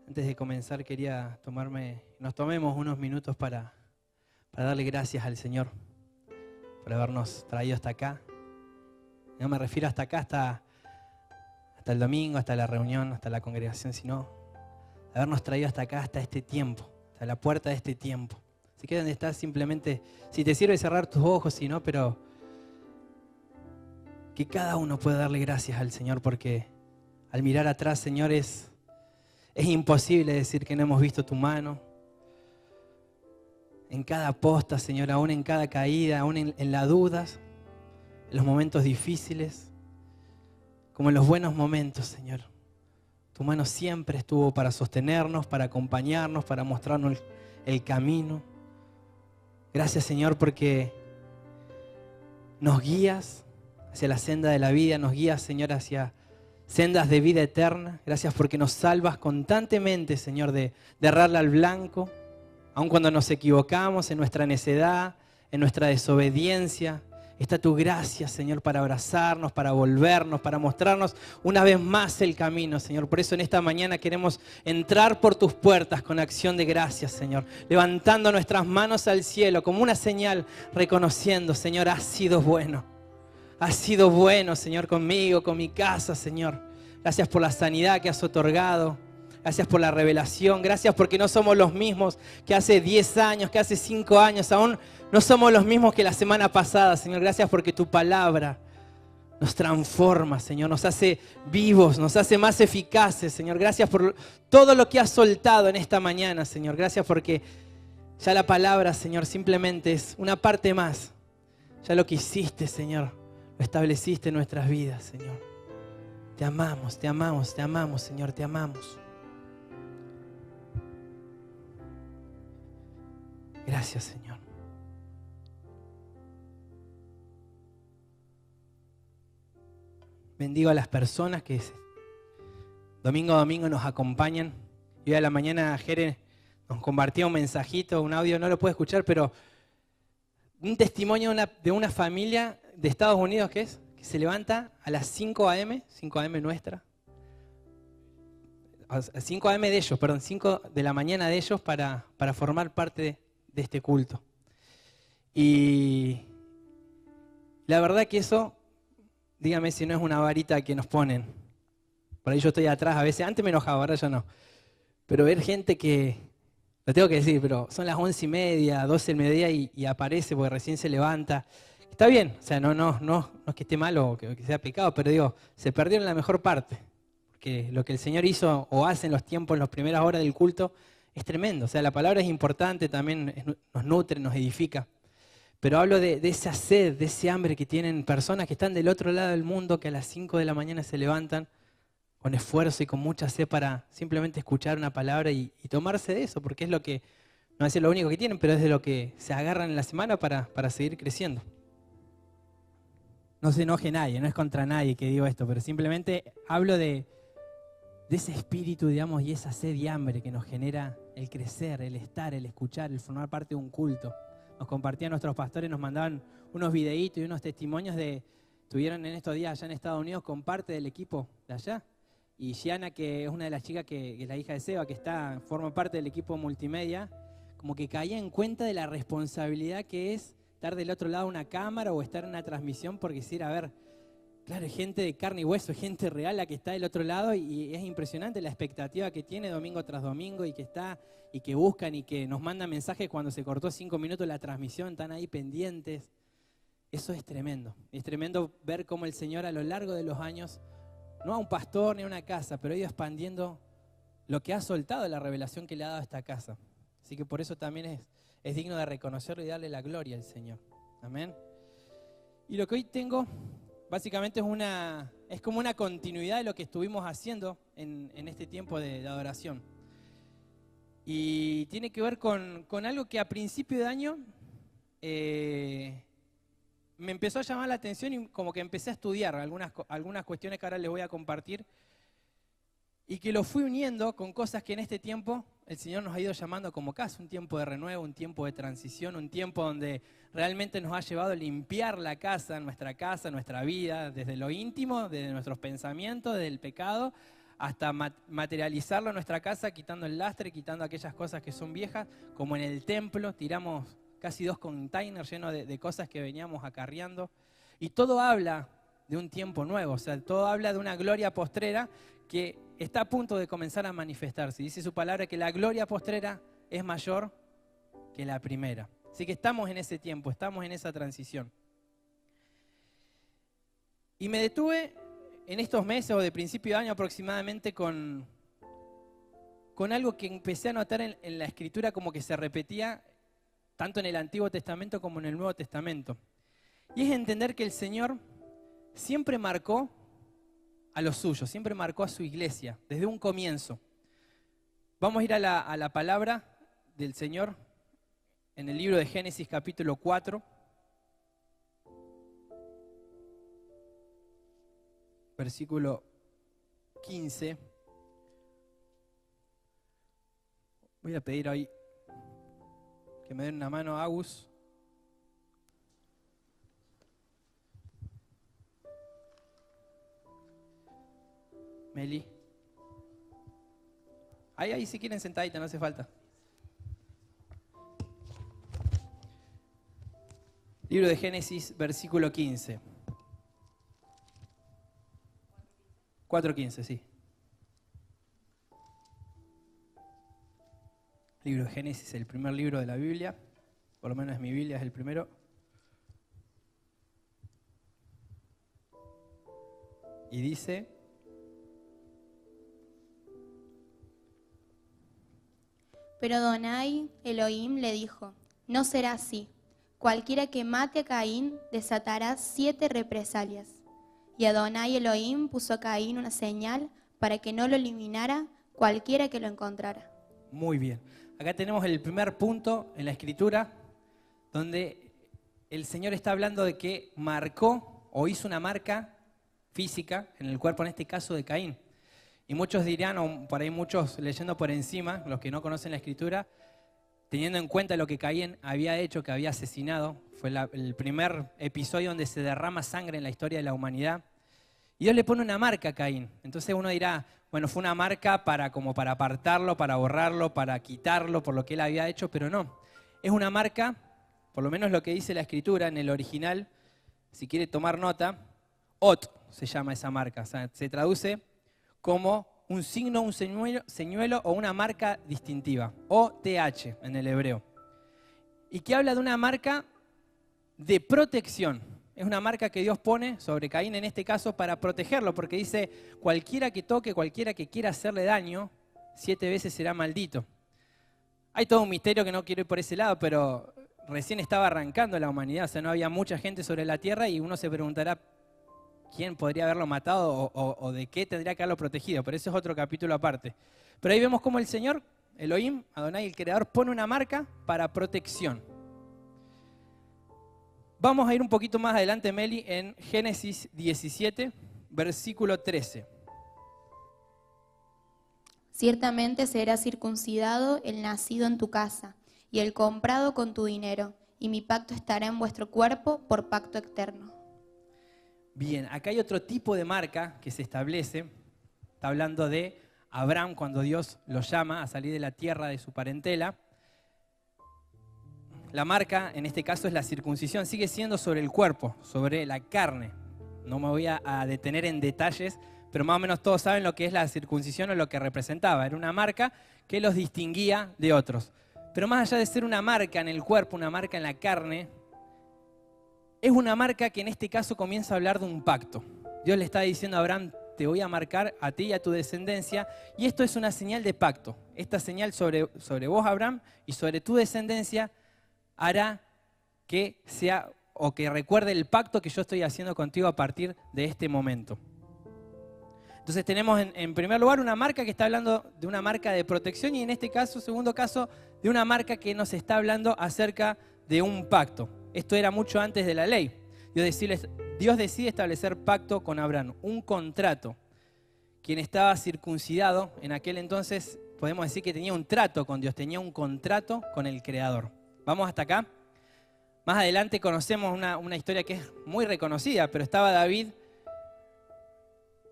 Antes de comenzar quería nos tomemos unos minutos para darle gracias al Señor por habernos traído hasta acá. No me refiero hasta acá, hasta el domingo, hasta la reunión, hasta la congregación, sino habernos traído hasta acá, hasta este tiempo, hasta la puerta de este tiempo. Así que donde estás, simplemente, si te sirve cerrar tus ojos, si no, pero que cada uno pueda darle gracias al Señor, porque al mirar atrás, Señor, es imposible decir que no hemos visto tu mano. En cada posta, Señor, aún en cada caída, aún en las dudas, en los momentos difíciles, como en los buenos momentos, Señor. Tu mano siempre estuvo para sostenernos, para acompañarnos, para mostrarnos el camino. Gracias, Señor, porque nos guías hacia la senda de la vida, nos guías, Señor, hacia sendas de vida eterna. Gracias porque nos salvas constantemente, Señor, de errarle al blanco, aun cuando nos equivocamos en nuestra necedad, en nuestra desobediencia. Está tu gracia, Señor, para abrazarnos, para volvernos, para mostrarnos una vez más el camino, Señor. Por eso en esta mañana queremos entrar por tus puertas con acción de gracias, Señor. Levantando nuestras manos al cielo como una señal, reconociendo, Señor, has sido bueno. Has sido bueno, Señor, conmigo, con mi casa, Señor. Gracias por la sanidad que has otorgado. Gracias por la revelación. Gracias porque no somos los mismos que hace 10 años, que hace 5 años. Aún no somos los mismos que la semana pasada, Señor. Gracias porque tu palabra nos transforma, Señor. Nos hace vivos, nos hace más eficaces, Señor. Gracias por todo lo que has soltado en esta mañana, Señor. Gracias porque ya la palabra, Señor, simplemente es una parte más. Ya lo que hiciste, Señor, lo estableciste en nuestras vidas, Señor. Te amamos, te amamos, te amamos, Señor, te amamos. Gracias, Señor. Bendigo a las personas que domingo a domingo nos acompañan. Hoy a la mañana Jere nos compartía un mensajito, un audio, no lo puedo escuchar, pero un testimonio de una familia de Estados Unidos que se levanta a las 5 a.m., 5 a.m. nuestra, a 5 a.m. de ellos, perdón, 5 de la mañana de ellos para formar parte de este culto. Y la verdad que eso, dígame si no es una varita que nos ponen. Por ahí yo estoy atrás a veces, antes me enojaba, ahora ya no. Pero ver gente que, lo tengo que decir, pero son las 11:30, 12 del mediodía y aparece porque recién se levanta. Está bien, o sea, no es que esté mal o que sea pecado, pero digo, se perdieron la mejor parte. Porque lo que el Señor hizo o hace en los tiempos, en las primeras horas del culto, es tremendo. O sea, la palabra es importante, también nos nutre, nos edifica. Pero hablo de esa sed, de ese hambre que tienen personas que están del otro lado del mundo, que a las 5 de la mañana se levantan con esfuerzo y con mucha sed para simplemente escuchar una palabra y tomarse de eso, porque es lo que, no es lo único que tienen, pero es de lo que se agarran en la semana para seguir creciendo. No se enoje nadie, no es contra nadie que digo esto, pero simplemente hablo de ese espíritu, digamos, y esa sed y hambre que nos genera el crecer, el estar, el escuchar, el formar parte de un culto. Nos compartían nuestros pastores, nos mandaban unos videitos y unos testimonios estuvieron en estos días allá en Estados Unidos con parte del equipo de allá. Y Gianna, que es una de las chicas que es la hija de Seba, que forma parte del equipo multimedia, como que caía en cuenta de la responsabilidad que es estar del otro lado de una cámara o estar en una transmisión, porque si era, a ver, claro, es gente de carne y hueso, es gente real la que está del otro lado y es impresionante la expectativa que tiene domingo tras domingo y que está y que buscan y que nos mandan mensajes cuando se cortó 5 minutos la transmisión, están ahí pendientes. Eso es tremendo. Es tremendo ver cómo el Señor a lo largo de los años, no a un pastor ni a una casa, pero ha ido expandiendo lo que ha soltado, la revelación que le ha dado a esta casa. Así que por eso también es digno de reconocerlo y darle la gloria al Señor. Amén. Y lo que hoy tengo básicamente es como una continuidad de lo que estuvimos haciendo en este tiempo de adoración. Y tiene que ver con algo que a principio de año me empezó a llamar la atención y como que empecé a estudiar algunas cuestiones que ahora les voy a compartir. Y que lo fui uniendo con cosas que en este tiempo el Señor nos ha ido llamando como casa, un tiempo de renuevo, un tiempo de transición, un tiempo donde realmente nos ha llevado a limpiar la casa, nuestra vida, desde lo íntimo, desde nuestros pensamientos, desde el pecado, hasta materializarlo en nuestra casa, quitando el lastre, quitando aquellas cosas que son viejas, como en el templo, tiramos casi 2 containers llenos de cosas que veníamos acarreando. Y todo habla de un tiempo nuevo, o sea, todo habla de una gloria postrera que está a punto de comenzar a manifestarse. Dice su palabra que la gloria postrera es mayor que la primera. Así que estamos en ese tiempo, estamos en esa transición. Y me detuve en estos meses o de principio de año aproximadamente con algo que empecé a notar en la Escritura como que se repetía tanto en el Antiguo Testamento como en el Nuevo Testamento. Y es entender que el Señor siempre marcó a los suyos, siempre marcó a su iglesia, desde un comienzo. Vamos a ir a la palabra del Señor en el libro de Génesis capítulo 4. Versículo 15. Voy a pedir ahí que me den una mano a Agus. Meli. Ahí si quieren sentadita, no hace falta. Libro de Génesis, versículo 15. 4:15, sí. Libro de Génesis, el primer libro de la Biblia. Por lo menos es mi Biblia, es el primero. Y dice: Pero Adonai Elohim le dijo: no será así. Cualquiera que mate a Caín desatará 7 represalias. Y Adonai Elohim puso a Caín una señal para que no lo eliminara cualquiera que lo encontrara. Muy bien. Acá tenemos el primer punto en la Escritura donde el Señor está hablando de que marcó o hizo una marca física en el cuerpo, en este caso de Caín. Y muchos dirán, o por ahí muchos leyendo por encima, los que no conocen la Escritura, teniendo en cuenta lo que Caín había hecho, que había asesinado, fue el primer episodio donde se derrama sangre en la historia de la humanidad. Y Dios le pone una marca a Caín. Entonces uno dirá, bueno, fue una marca como para apartarlo, para borrarlo, para quitarlo por lo que él había hecho, pero no. Es una marca, por lo menos lo que dice la Escritura en el original, si quiere tomar nota, Ot se llama esa marca. O sea, se traduce como un signo, un señuelo o una marca distintiva. OTH en el hebreo. Y que habla de una marca de protección. Es una marca que Dios pone sobre Caín en este caso para protegerlo, porque dice, cualquiera que toque, cualquiera que quiera hacerle daño, 7 veces será maldito. Hay todo un misterio que no quiero ir por ese lado, pero recién estaba arrancando la humanidad, o sea, no había mucha gente sobre la tierra y uno se preguntará quién podría haberlo matado o de qué tendría que haberlo protegido, pero ese es otro capítulo aparte. Pero ahí vemos cómo el Señor, Elohim, Adonai, el Creador, pone una marca para protección. Vamos a ir un poquito más adelante, Meli, en Génesis 17, versículo 13. Ciertamente será circuncidado el nacido en tu casa y el comprado con tu dinero, y mi pacto estará en vuestro cuerpo por pacto eterno. Bien, acá hay otro tipo de marca que se establece. Está hablando de Abraham cuando Dios lo llama a salir de la tierra de su parentela. La marca, en este caso, es la circuncisión. Sigue siendo sobre el cuerpo, sobre la carne. No me voy a detener en detalles, pero más o menos todos saben lo que es la circuncisión o lo que representaba. Era una marca que los distinguía de otros. Pero más allá de ser una marca en el cuerpo, una marca en la carne, es una marca que en este caso comienza a hablar de un pacto. Dios le está diciendo a Abraham, te voy a marcar a ti y a tu descendencia, y esto es una señal de pacto. Esta señal sobre vos, Abraham, y sobre tu descendencia hará que sea o que recuerde el pacto que yo estoy haciendo contigo a partir de este momento. Entonces tenemos en primer lugar una marca que está hablando de una marca de protección y en este caso, segundo caso, de una marca que nos está hablando acerca de un pacto. Esto era mucho antes de la ley. Dios decide establecer pacto con Abraham, un contrato. Quien estaba circuncidado en aquel entonces, podemos decir que tenía un trato con Dios, tenía un contrato con el Creador. ¿Vamos hasta acá? Más adelante conocemos una historia que es muy reconocida, pero estaba David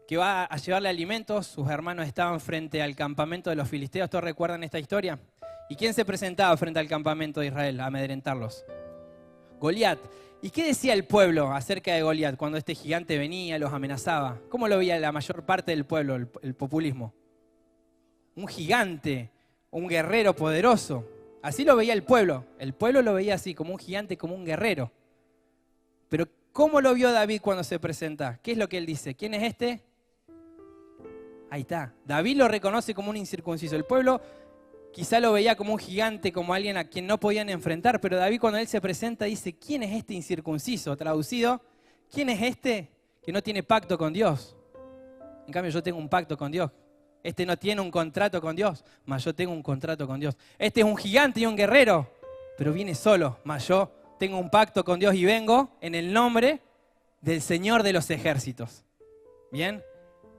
que va a llevarle alimentos. Sus hermanos estaban frente al campamento de los filisteos. ¿Todos recuerdan esta historia? ¿Y quién se presentaba frente al campamento de Israel a amedrentarlos? Goliat. ¿Y qué decía el pueblo acerca de Goliat cuando este gigante venía, los amenazaba? ¿Cómo lo veía la mayor parte del pueblo, el populismo? Un gigante, un guerrero poderoso. Así lo veía el pueblo. El pueblo lo veía así, como un gigante, como un guerrero. Pero ¿cómo lo vio David cuando se presenta? ¿Qué es lo que él dice? ¿Quién es este? Ahí está. David lo reconoce como un incircunciso. El pueblo quizá lo veía como un gigante, como alguien a quien no podían enfrentar, pero David cuando él se presenta dice, ¿quién es este incircunciso? Traducido, ¿quién es este que no tiene pacto con Dios? En cambio yo tengo un pacto con Dios. Este no tiene un contrato con Dios, mas yo tengo un contrato con Dios. Este es un gigante y un guerrero, pero viene solo, mas yo tengo un pacto con Dios y vengo en el nombre del Señor de los ejércitos. ¿Bien?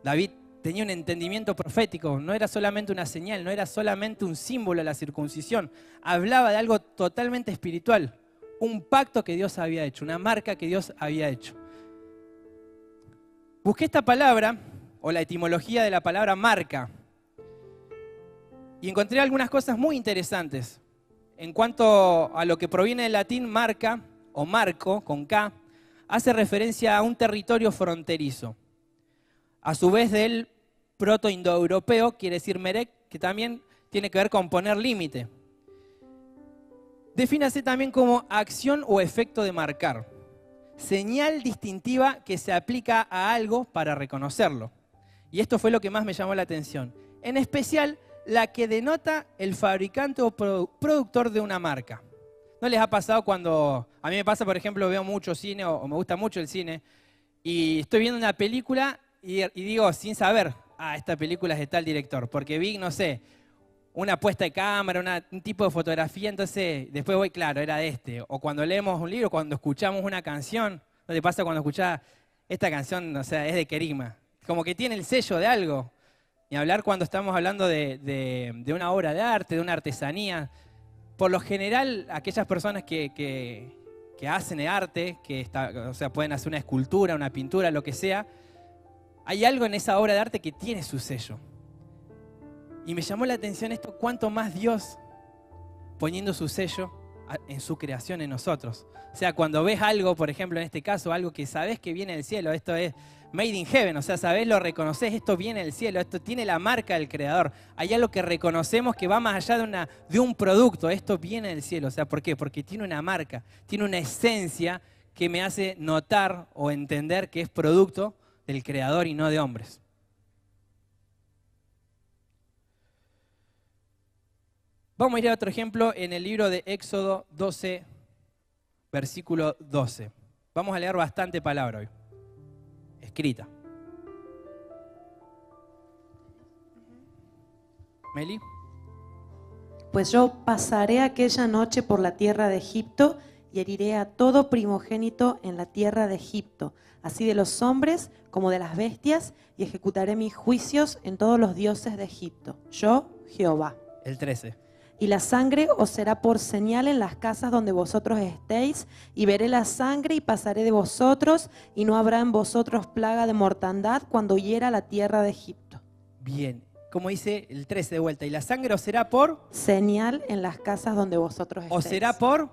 David tenía un entendimiento profético, no era solamente una señal, no era solamente un símbolo de la circuncisión. Hablaba de algo totalmente espiritual, un pacto que Dios había hecho, una marca que Dios había hecho. Busqué esta palabra, o la etimología de la palabra marca, y encontré algunas cosas muy interesantes. En cuanto a lo que proviene del latín, marca, o marco, con K, hace referencia a un territorio fronterizo. A su vez del proto-indoeuropeo, quiere decir merek, que también tiene que ver con poner límite. Defínase también como acción o efecto de marcar. Señal distintiva que se aplica a algo para reconocerlo. Y esto fue lo que más me llamó la atención. En especial, la que denota el fabricante o productor de una marca. ¿No les ha pasado cuando, a mí me pasa, por ejemplo, veo mucho cine o me gusta mucho el cine y estoy viendo una película y digo, sin saber, esta película es de tal director, porque vi, no sé, una puesta de cámara, un tipo de fotografía, entonces después voy, claro, era de este. O cuando leemos un libro, cuando escuchamos una canción, ¿no te pasa cuando escuchás esta canción, o sea, es de Kerigma? Como que tiene el sello de algo. Y hablar cuando estamos hablando de una obra de arte, de una artesanía. Por lo general, aquellas personas que hacen arte, o sea, pueden hacer una escultura, una pintura, lo que sea, hay algo en esa obra de arte que tiene su sello. Y me llamó la atención esto, cuánto más Dios poniendo su sello en su creación en nosotros. O sea, cuando ves algo, por ejemplo, en este caso, algo que sabes que viene del cielo, esto es made in heaven, o sea, sabés, lo reconoces, esto viene del cielo, esto tiene la marca del creador. Hay algo que reconocemos que va más allá de un producto, esto viene del cielo. O sea, ¿por qué? Porque tiene una marca, tiene una esencia que me hace notar o entender que es producto del creador y no de hombres. Vamos a ir a otro ejemplo en el libro de Éxodo 12, versículo 12. Vamos a leer bastante palabra hoy, escrita. Meli. Pues yo pasaré aquella noche por la tierra de Egipto y heriré a todo primogénito en la tierra de Egipto, así de los hombres como de las bestias, y ejecutaré mis juicios en todos los dioses de Egipto. Yo, Jehová. El 13. Y la sangre os será por señal en las casas donde vosotros estéis, y veré la sangre y pasaré de vosotros, y no habrá en vosotros plaga de mortandad cuando hiera la tierra de Egipto. Bien, como dice el 13 de vuelta, y la sangre os será por señal en las casas donde vosotros estéis. ¿O será por?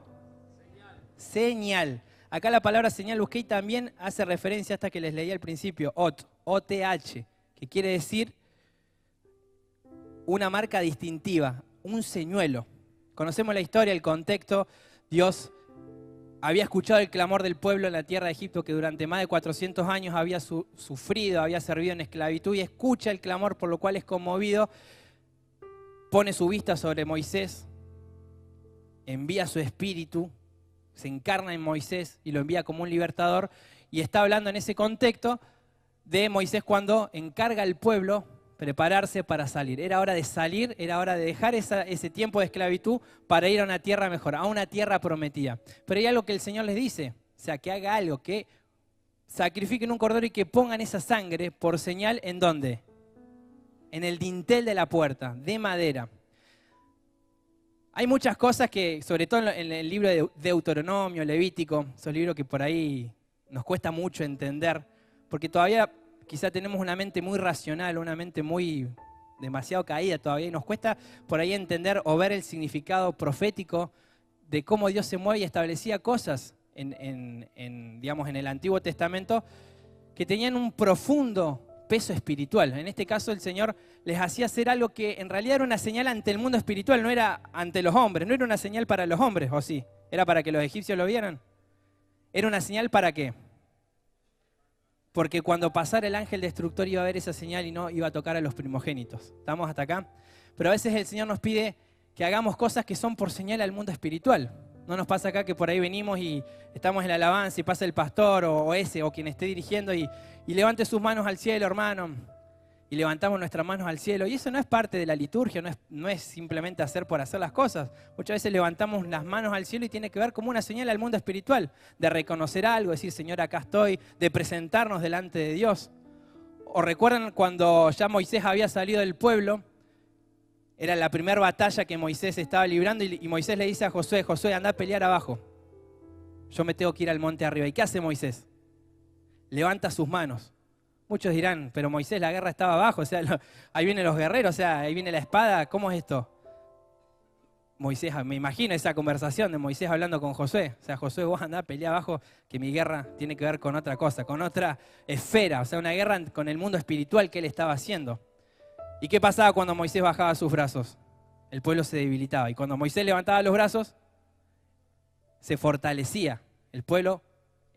Señal. Acá la palabra señal busqué y también hace referencia a esta que les leí al principio, OTH, que quiere decir una marca distintiva, un señuelo. Conocemos la historia, el contexto. Dios había escuchado el clamor del pueblo en la tierra de Egipto que durante más de 400 años había sufrido, había servido en esclavitud, y escucha el clamor, por lo cual es conmovido, pone su vista sobre Moisés, envía su espíritu, se encarna en Moisés y lo envía como un libertador, y está hablando en ese contexto de Moisés cuando encarga al pueblo prepararse para salir. Era hora de salir, era hora de dejar ese tiempo de esclavitud para ir a una tierra mejor, a una tierra prometida. Pero hay algo que el Señor les dice, o sea, que haga algo, que sacrifiquen un cordero y que pongan esa sangre por señal, ¿en dónde? En el dintel de la puerta, de madera. Hay muchas cosas que, sobre todo en el libro de Deuteronomio, Levítico, esos libros que por ahí nos cuesta mucho entender, porque todavía quizá tenemos una mente muy racional, una mente muy demasiado caída todavía y nos cuesta por ahí entender o ver el significado profético de cómo Dios se mueve y establecía cosas digamos, en el Antiguo Testamento que tenían un profundo peso espiritual. En este caso el Señor les hacía hacer algo que en realidad era una señal ante el mundo espiritual, no era ante los hombres, no era una señal para los hombres, ¿o sí? ¿Era para que los egipcios lo vieran? ¿Era una señal para qué? Porque cuando pasara el ángel destructor iba a ver esa señal y no iba a tocar a los primogénitos. ¿Estamos hasta acá? Pero a veces el Señor nos pide que hagamos cosas que son por señal al mundo espiritual. No nos pasa acá que por ahí venimos y estamos en la alabanza y pasa el pastor o ese o quien esté dirigiendo y levante sus manos al cielo, hermano. Y levantamos nuestras manos al cielo. Y eso no es parte de la liturgia, no es simplemente hacer por hacer las cosas. Muchas veces levantamos las manos al cielo y tiene que ver como una señal al mundo espiritual, de reconocer algo, decir, Señor, acá estoy, de presentarnos delante de Dios. ¿O recuerdan cuando ya Moisés había salido del pueblo? Era la primera batalla que Moisés estaba librando y Moisés le dice a Josué, Josué, anda a pelear abajo. Yo me tengo que ir al monte arriba. ¿Y qué hace Moisés? Levanta sus manos. Muchos dirán, pero Moisés, la guerra estaba abajo, o sea, ahí vienen los guerreros, o sea, ahí viene la espada, ¿cómo es esto? Moisés, me imagino esa conversación de Moisés hablando con Josué. O sea, Josué, vos andá a pelear abajo, que mi guerra tiene que ver con otra cosa, con otra esfera, o sea, una guerra con el mundo espiritual que él estaba haciendo. ¿Y qué pasaba cuando Moisés bajaba sus brazos? El pueblo se debilitaba. Y cuando Moisés levantaba los brazos, se fortalecía. El pueblo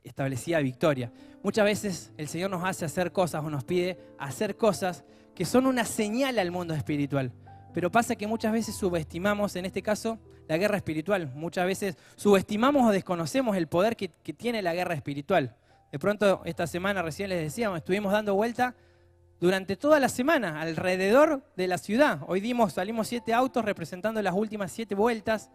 establecía victoria. Muchas veces el Señor nos hace hacer cosas o nos pide hacer cosas que son una señal al mundo espiritual. Pero pasa que muchas veces subestimamos, en este caso, la guerra espiritual. Muchas veces subestimamos o desconocemos el poder que tiene la guerra espiritual. De pronto, esta semana recién les decíamos, estuvimos dando vuelta durante toda la semana alrededor de la ciudad. Hoy salimos 7 autos representando las últimas 7 vueltas.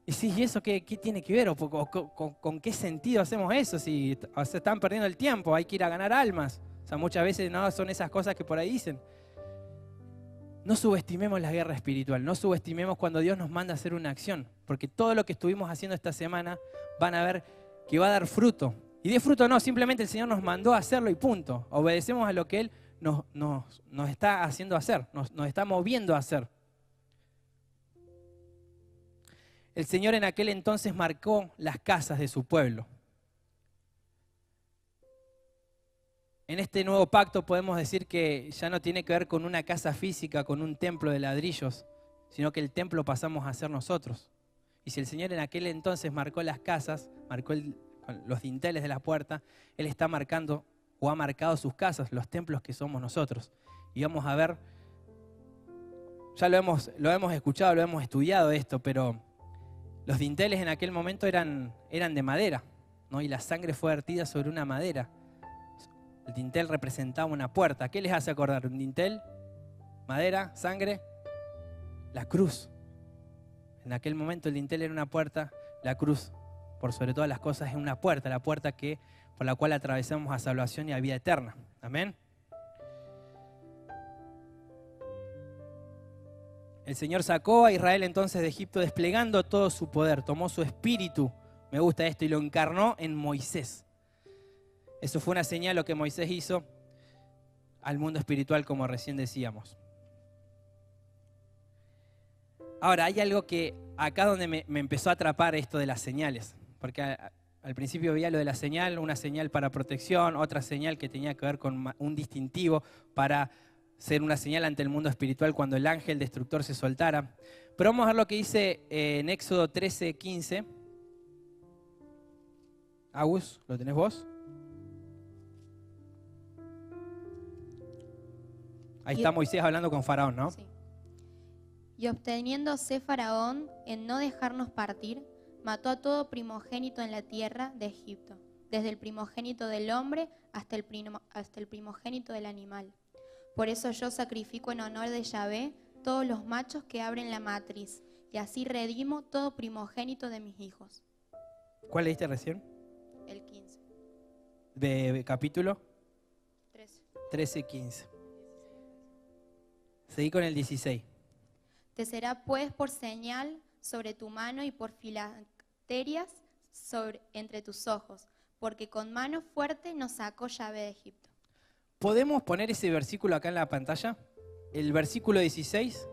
Y sí, ¿y eso qué tiene que ver? ¿Con qué sentido hacemos eso? Si se están perdiendo el tiempo, hay que ir a ganar almas. O sea, muchas veces no son esas cosas que por ahí dicen. No subestimemos la guerra espiritual, no subestimemos cuando Dios nos manda a hacer una acción, porque todo lo que estuvimos haciendo esta semana van a ver que va a dar fruto. Y de fruto no, simplemente el Señor nos mandó a hacerlo y punto. Obedecemos a lo que Él nos está haciendo hacer, nos está moviendo a hacer. El Señor en aquel entonces marcó las casas de su pueblo. En este nuevo pacto podemos decir que ya no tiene que ver con una casa física, con un templo de ladrillos, sino que el templo pasamos a ser nosotros. Y si el Señor en aquel entonces marcó las casas, marcó los dinteles de la puerta, Él está marcando o ha marcado sus casas, los templos que somos nosotros. Y vamos a ver, ya lo hemos escuchado, lo hemos estudiado esto, pero los dinteles en aquel momento eran de madera, ¿no? Y la sangre fue vertida sobre una madera. El dintel representaba una puerta. ¿Qué les hace acordar? ¿Un dintel? ¿Madera? ¿Sangre? La cruz. En aquel momento el dintel era una puerta, la cruz, por sobre todas las cosas, es una puerta, la puerta por la cual atravesamos a salvación y a vida eterna. Amén. El Señor sacó a Israel entonces de Egipto desplegando todo su poder, tomó su espíritu, me gusta esto, y lo encarnó en Moisés. Eso fue una señal lo que Moisés hizo al mundo espiritual, como recién decíamos. Ahora, hay algo que acá donde me empezó a atrapar esto de las señales, porque al principio veía lo de la señal, una señal para protección, otra señal que tenía que ver con un distintivo para ser una señal ante el mundo espiritual cuando el ángel destructor se soltara. Pero vamos a ver lo que dice en Éxodo 13:15. Agus, ¿lo tenés vos? Ahí está Moisés hablando con Faraón, ¿no? Sí. Y obteniéndose Faraón en no dejarnos partir, mató a todo primogénito en la tierra de Egipto, desde el primogénito del hombre hasta el primogénito del animal. Por eso yo sacrifico en honor de Yahvé todos los machos que abren la matriz, y así redimo todo primogénito de mis hijos. ¿Cuál leíste recién? El 15. ¿De capítulo? 13. 13:15. Seguí con el 16. Te será pues por señal sobre tu mano y por filacterias entre tus ojos, porque con mano fuerte nos sacó Yahvé de Egipto. ¿Podemos poner ese versículo acá en la pantalla? El versículo 16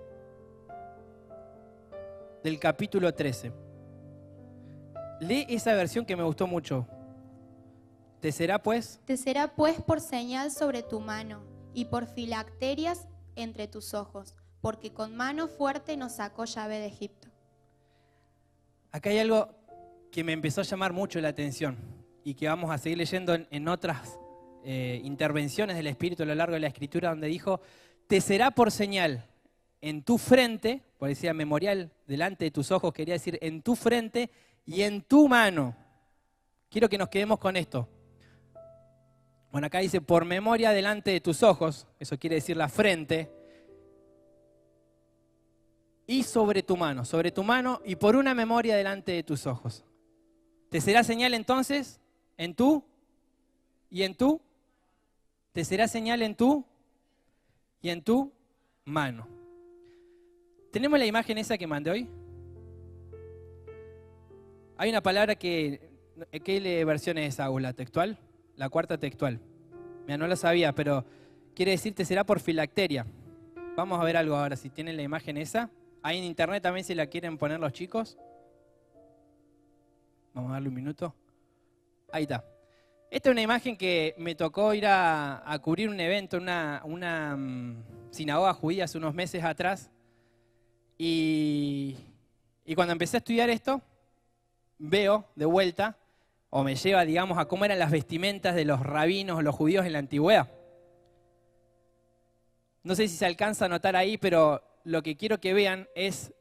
del capítulo 13. Lee esa versión que me gustó mucho. Te será pues por señal sobre tu mano y por filacterias entre tus ojos, porque con mano fuerte nos sacó Yahvé de Egipto. Acá hay algo que me empezó a llamar mucho la atención y que vamos a seguir leyendo en otras intervenciones del Espíritu a lo largo de la Escritura, donde dijo, te será por señal en tu frente, por decía memorial, delante de tus ojos, quería decir en tu frente y en tu mano. Quiero que nos quedemos con esto. Bueno, acá dice, por memoria delante de tus ojos, eso quiere decir la frente, y sobre tu mano y por una memoria delante de tus ojos. ¿Te será señal entonces en tú y en tú? ¿Te será señal en tú y en tu mano? ¿Tenemos la imagen esa que mandé hoy? Hay una palabra ¿qué versión es esa, la textual? La cuarta textual. Mira, no lo sabía, pero quiere decir te será por filacteria. Vamos a ver algo ahora, si tienen la imagen esa. Ahí en internet también si la quieren poner los chicos. Vamos a darle un minuto. Ahí está. Esta es una imagen que me tocó ir a cubrir un evento, una sinagoga judía hace unos meses atrás. Y cuando empecé a estudiar esto, veo de vuelta, o me lleva, digamos, a cómo eran las vestimentas de los rabinos o los judíos en la antigüedad. No sé si se alcanza a notar ahí, pero lo que quiero que vean es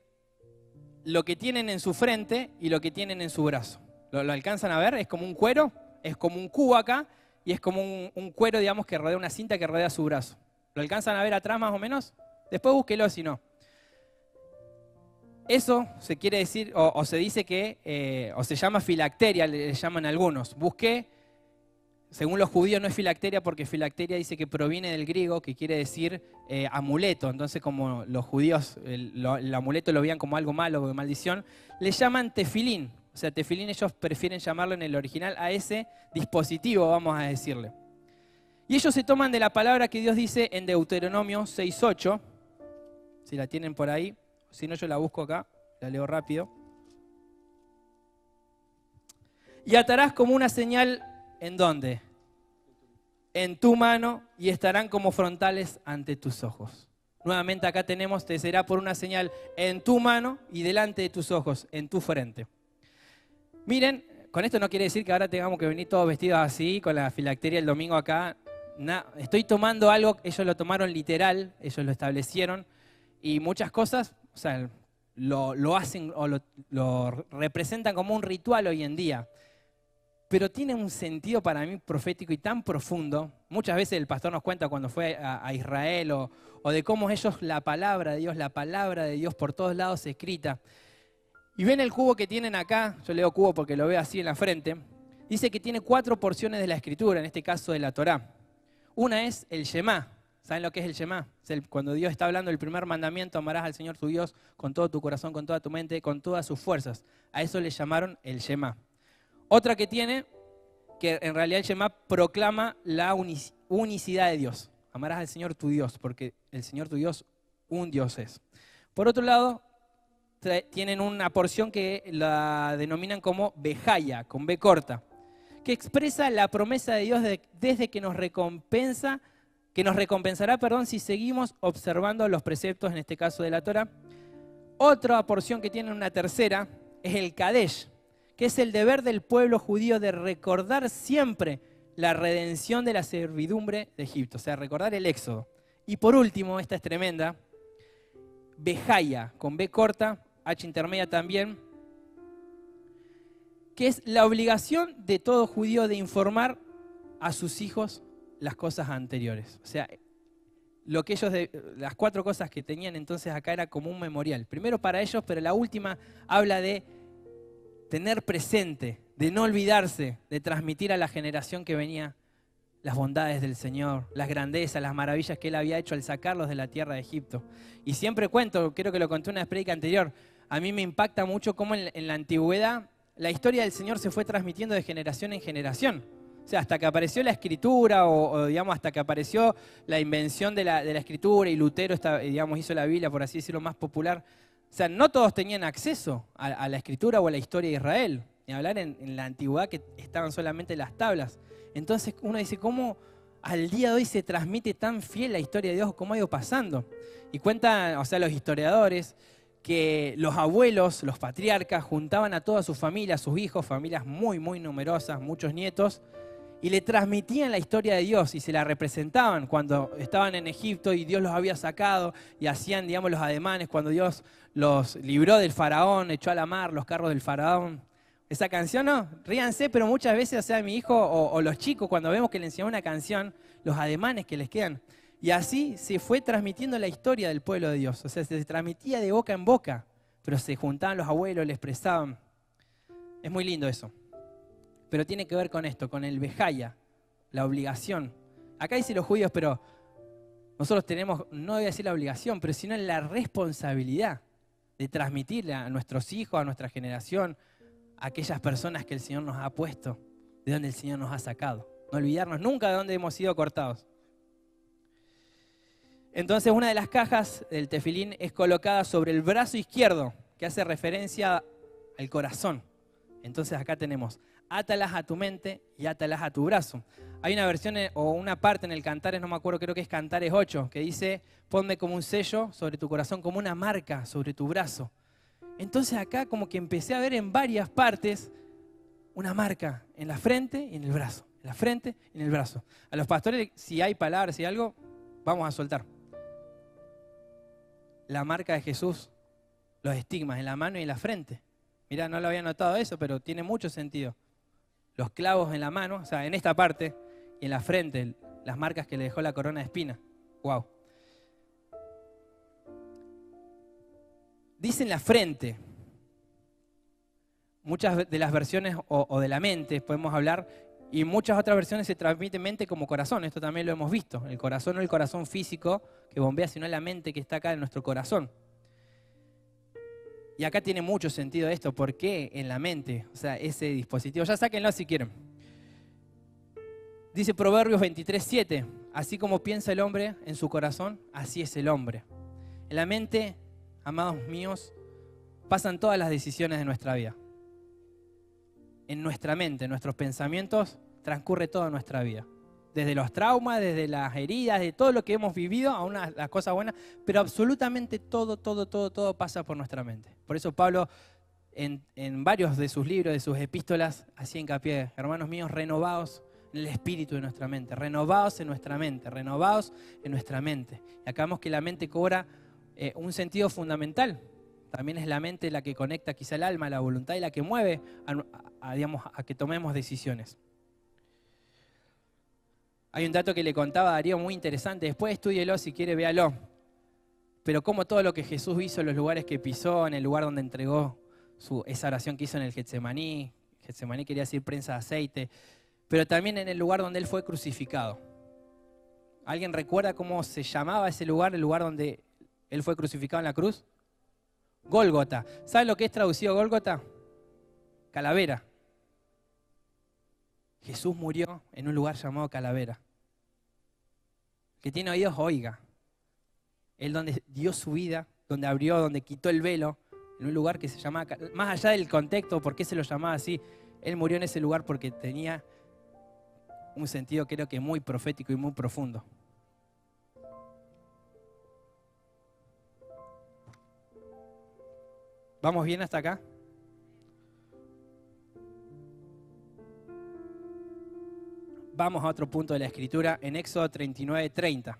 lo que tienen en su frente y lo que tienen en su brazo. ¿Lo alcanzan a ver? Es como un cuero, es como un cubo acá, y es como un cuero, digamos, que rodea una cinta que rodea su brazo. ¿Lo alcanzan a ver atrás más o menos? Después búsquelo si no. Eso se quiere decir, o se dice que, o se llama filacteria, le llaman algunos. Busqué, según los judíos no es filacteria porque filacteria dice que proviene del griego, que quiere decir amuleto. Entonces como los judíos el amuleto lo veían como algo malo, de maldición, le llaman tefilín. O sea, tefilín ellos prefieren llamarlo en el original a ese dispositivo, vamos a decirle. Y ellos se toman de la palabra que Dios dice en Deuteronomio 6:8, si la tienen por ahí. Si no, yo la busco acá, la leo rápido. Y atarás como una señal, ¿en dónde? En tu mano, y estarán como frontales ante tus ojos. Nuevamente acá tenemos, te será por una señal en tu mano y delante de tus ojos, en tu frente. Miren, con esto no quiere decir que ahora tengamos que venir todos vestidos así, con la filacteria el domingo acá. Estoy tomando algo, ellos lo tomaron literal, ellos lo establecieron, y muchas cosas, o sea, lo hacen o lo representan como un ritual hoy en día. Pero tiene un sentido para mí profético y tan profundo. Muchas veces el pastor nos cuenta cuando fue a Israel o de cómo ellos la palabra de Dios por todos lados escrita. Y ven el cubo que tienen acá, yo leo cubo porque lo veo así en la frente, dice que tiene 4 porciones de la escritura, en este caso de la Torá. Una es el Shema. ¿Saben lo que es el Shema? Cuando Dios está hablando del primer mandamiento, amarás al Señor tu Dios con todo tu corazón, con toda tu mente, con todas sus fuerzas. A eso le llamaron el Shema. Otra que tiene, que en realidad el Shema proclama la unicidad de Dios. Amarás al Señor tu Dios, porque el Señor tu Dios, un Dios es. Por otro lado, tienen una porción que la denominan como Bejaya, con B corta, que expresa la promesa de Dios desde que nos recompensará, si seguimos observando los preceptos, en este caso de la Torá. Otra porción que tiene una tercera es el Kadesh, que es el deber del pueblo judío de recordar siempre la redención de la servidumbre de Egipto, o sea, recordar el éxodo. Y por último, esta es tremenda, Bejaya, con B corta, H intermedia también, que es la obligación de todo judío de informar a sus hijos las cosas anteriores. O sea, lo que ellos las 4 cosas que tenían entonces acá era como un memorial. Primero para ellos, pero la última habla de tener presente, de no olvidarse, de transmitir a la generación que venía las bondades del Señor, las grandezas, las maravillas que Él había hecho al sacarlos de la tierra de Egipto. Y siempre cuento, creo que lo conté en una prédica anterior, a mí me impacta mucho cómo en la antigüedad la historia del Señor se fue transmitiendo de generación en generación. O sea, hasta que apareció la escritura o digamos, hasta que apareció la invención de la escritura y Lutero digamos, hizo la Biblia, por así decirlo, más popular. O sea, no todos tenían acceso a la escritura o a la historia de Israel. Ni hablar en la antigüedad que estaban solamente las tablas. Entonces uno dice, ¿cómo al día de hoy se transmite tan fiel la historia de Dios? ¿Cómo ha ido pasando? Y cuentan, o sea, los historiadores, que los abuelos, los patriarcas, juntaban a toda su familia, a sus hijos, familias muy, muy numerosas, muchos nietos, y le transmitían la historia de Dios y se la representaban cuando estaban en Egipto y Dios los había sacado y hacían, digamos, los ademanes cuando Dios los libró del faraón, echó a la mar los carros del faraón. Esa canción, no, ríanse, pero muchas veces, o sea, mi hijo o los chicos, cuando vemos que le enseñan una canción, los ademanes que les quedan. Y así se fue transmitiendo la historia del pueblo de Dios. O sea, se transmitía de boca en boca, pero se juntaban los abuelos, le expresaban. Es muy lindo eso. Pero tiene que ver con esto, con el vejaya, la obligación. Acá dice los judíos, pero nosotros tenemos, no voy a decir la obligación, pero sino la responsabilidad de transmitirle a nuestros hijos, a nuestra generación, a aquellas personas que el Señor nos ha puesto, de donde el Señor nos ha sacado. No olvidarnos nunca de dónde hemos sido cortados. Entonces una de las cajas del tefilín es colocada sobre el brazo izquierdo, que hace referencia al corazón. Entonces acá tenemos, átalas a tu mente y átalas a tu brazo. Hay una versión o una parte en el Cantares, no me acuerdo, creo que es Cantares 8, que dice, ponme como un sello sobre tu corazón, como una marca sobre tu brazo. Entonces acá como que empecé a ver en varias partes una marca en la frente y en el brazo. En la frente y en el brazo. A los pastores, si hay palabras, si hay algo, vamos a soltar. La marca de Jesús, los estigmas en la mano y en la frente. Mirá, no lo había notado eso, pero tiene mucho sentido. Los clavos en la mano, o sea, en esta parte, y en la frente, las marcas que le dejó la corona de espina. Wow. Dice en la frente. Muchas de las versiones o de la mente podemos hablar, y muchas otras versiones se transmiten mente como corazón. Esto también lo hemos visto. El corazón no el corazón físico que bombea, sino la mente que está acá en nuestro corazón. Y acá tiene mucho sentido esto. ¿Por qué en la mente? O sea, ese dispositivo. Ya sáquenlo si quieren. Dice Proverbios 23:7. Así como piensa el hombre en su corazón, así es el hombre. En la mente, amados míos, pasan todas las decisiones de nuestra vida. En nuestra mente, en nuestros pensamientos, transcurre toda nuestra vida. Desde los traumas, desde las heridas, de todo lo que hemos vivido, a las cosas buenas, pero absolutamente todo pasa por nuestra mente. Por eso Pablo, en varios de sus libros, de sus epístolas, hacía hincapié, hermanos míos, renovados en el espíritu de nuestra mente, renovados en nuestra mente, renovados en nuestra mente. Y acá vemos que la mente cobra un sentido fundamental. También es la mente la que conecta quizá el alma, la voluntad y la que mueve a que tomemos decisiones. Hay un dato que le contaba a Darío muy interesante. Después estúdielo, si quiere, véalo. Pero como todo lo que Jesús hizo en los lugares que pisó, en el lugar donde entregó esa oración que hizo en el Getsemaní. Getsemaní quería decir prensa de aceite. Pero también en el lugar donde Él fue crucificado. ¿Alguien recuerda cómo se llamaba ese lugar, el lugar donde Él fue crucificado en la cruz? Gólgota. ¿Saben lo que es traducido Gólgota? Calavera. Jesús murió en un lugar llamado Calavera. Que tiene oídos, oiga. Él donde dio su vida, donde abrió, donde quitó el velo, en un lugar que se llamaba, más allá del contexto, ¿por qué se lo llamaba así? Él murió en ese lugar porque tenía un sentido, creo que muy profético y muy profundo. ¿Vamos bien hasta acá? Vamos a otro punto de la Escritura, en Éxodo 39:30.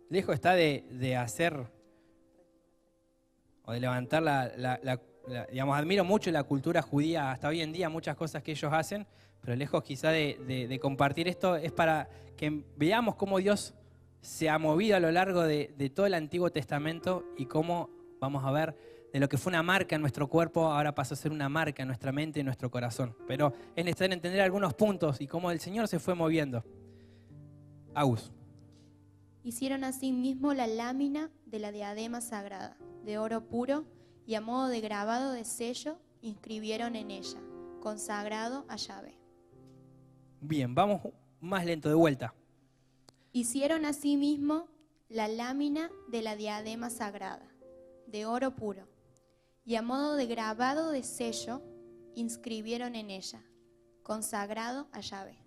Lejos está de hacer o de levantar digamos, admiro mucho la cultura judía hasta hoy en día, muchas cosas que ellos hacen, pero lejos quizá de compartir esto, es para que veamos cómo Dios se ha movido a lo largo de todo el Antiguo Testamento y cómo, vamos a ver, de lo que fue una marca en nuestro cuerpo, ahora pasó a ser una marca en nuestra mente y en nuestro corazón. Pero es necesario entender algunos puntos y cómo el Señor se fue moviendo. Agus. Hicieron asimismo la lámina de la diadema sagrada, de oro puro, y a modo de grabado de sello, inscribieron en ella, consagrado a Yahvé. Bien, vamos más lento de vuelta. Hicieron asimismo la lámina de la diadema sagrada, de oro puro, y a modo de grabado de sello, inscribieron en ella, consagrado a Yahvé.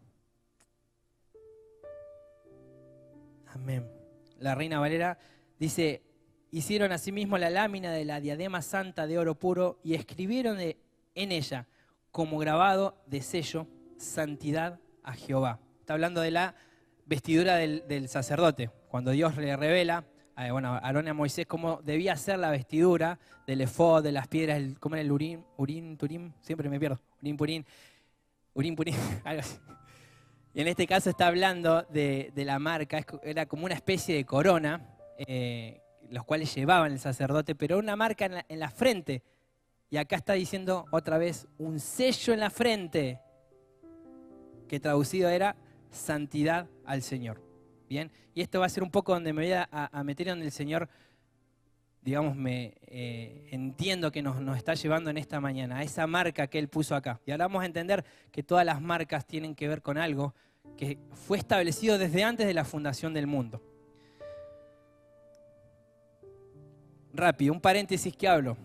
Amén. La Reina Valera dice, hicieron asimismo la lámina de la diadema santa de oro puro y escribieron en ella, como grabado de sello, santidad a Jehová. Está hablando de la vestidura del sacerdote. Cuando Dios le revela a Aarón y a Moisés cómo debía ser la vestidura del efod, de las piedras, ¿cómo era el Urim, Turim? Siempre me pierdo. Urim, Purim, algo así. Y en este caso está hablando de la marca, era como una especie de corona, los cuales llevaban el sacerdote, pero una marca en la frente. Y acá está diciendo otra vez, un sello en la frente, que traducido era santidad al Señor. Bien, y esto va a ser un poco donde me voy a meter donde el Señor, digamos, entiendo que nos está llevando en esta mañana, a esa marca que Él puso acá. Y ahora vamos a entender que todas las marcas tienen que ver con algo que fue establecido desde antes de la fundación del mundo. Rápido, un paréntesis que hablo.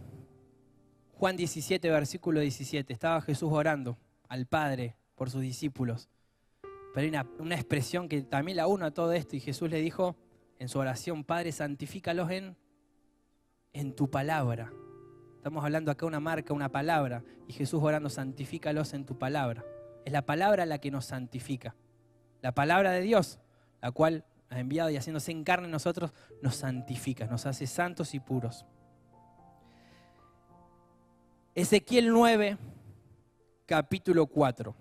Juan 17, versículo 17. Estaba Jesús orando al Padre por sus discípulos. Pero hay una expresión que también la uno a todo esto. Y Jesús le dijo en su oración, Padre, santifícalos en tu palabra. Estamos hablando acá una marca, una palabra. Y Jesús orando, santifícalos en tu palabra. Es la palabra la que nos santifica. La palabra de Dios, la cual ha enviado y haciéndose en carne en nosotros, nos santifica, nos hace santos y puros. Ezequiel 9, capítulo 4.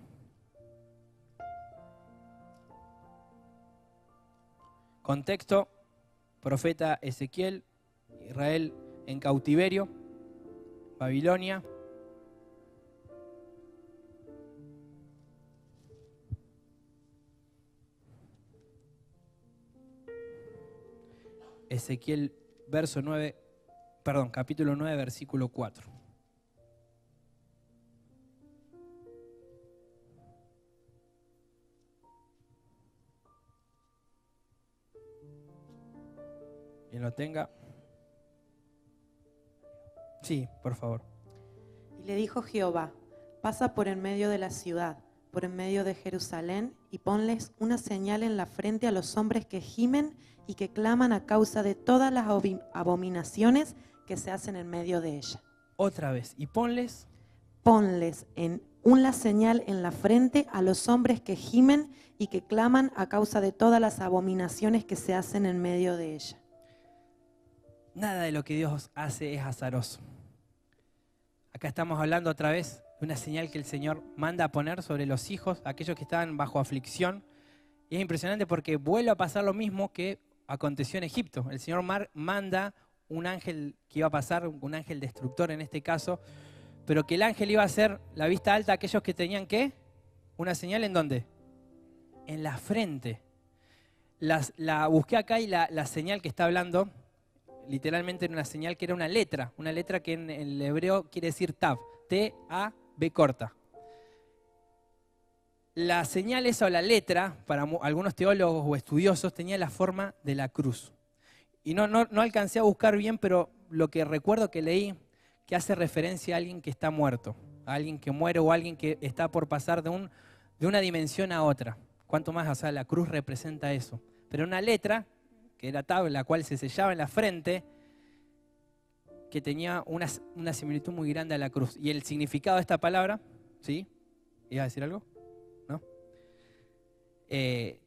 Contexto, profeta Ezequiel, Israel en cautiverio, Babilonia. Ezequiel capítulo 9, versículo 4. Quien lo tenga. Sí, por favor. Y le dijo Jehová, pasa por en medio de la ciudad, por en medio de Jerusalén, y ponles una señal en la frente a los hombres que gimen y que claman a causa de todas las abominaciones que se hacen en medio de ella. Otra vez, y ponles una señal en la frente a los hombres que gimen y que claman a causa de todas las abominaciones que se hacen en medio de ella. Nada de lo que Dios hace es azaroso. Acá estamos hablando otra vez de una señal que el Señor manda a poner sobre los hijos, aquellos que estaban bajo aflicción. Y es impresionante porque vuelve a pasar lo mismo que aconteció en Egipto. El Señor manda un ángel que iba a pasar, un ángel destructor en este caso, pero que el ángel iba a hacer la vista alta a aquellos que tenían ¿qué? Una señal ¿en dónde? En la frente. La busqué acá y la señal que está hablando literalmente era una señal que era una letra que en el hebreo quiere decir Tav, T-A-B corta. La señal esa o la letra, para algunos teólogos o estudiosos, tenía la forma de la cruz. Y no alcancé a buscar bien, pero lo que recuerdo que leí, que hace referencia a alguien que está muerto, a alguien que muere o a alguien que está por pasar de una dimensión a otra. Cuanto más, o sea, la cruz representa eso. Pero una letra, que era Tav, la cual se sellaba en la frente, que tenía una similitud muy grande a la cruz. Y el significado de esta palabra, ¿sí? ¿Ibas a decir algo? ¿No?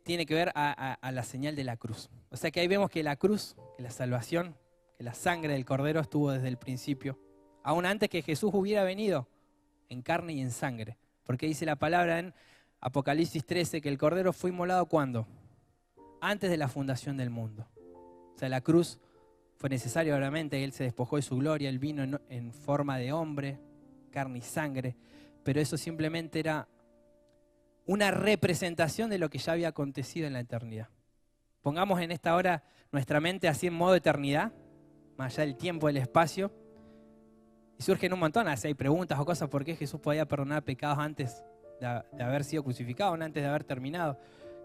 Tiene que ver a la señal de la cruz. O sea que ahí vemos que la cruz, que la salvación, que la sangre del Cordero estuvo desde el principio, aún antes que Jesús hubiera venido en carne y en sangre. Porque dice la palabra en Apocalipsis 13 que el Cordero fue inmolado ¿cuándo? Antes de la fundación del mundo. O sea, la cruz fue necesaria, obviamente, Él se despojó de su gloria, Él vino en forma de hombre, carne y sangre, pero eso simplemente era una representación de lo que ya había acontecido en la eternidad. pongamos en esta hora nuestra mente así en modo eternidad, más allá del tiempo, del espacio. Y surgen un montón, así hay preguntas o cosas, ¿por qué Jesús podía perdonar pecados antes de haber sido crucificado, antes de haber terminado?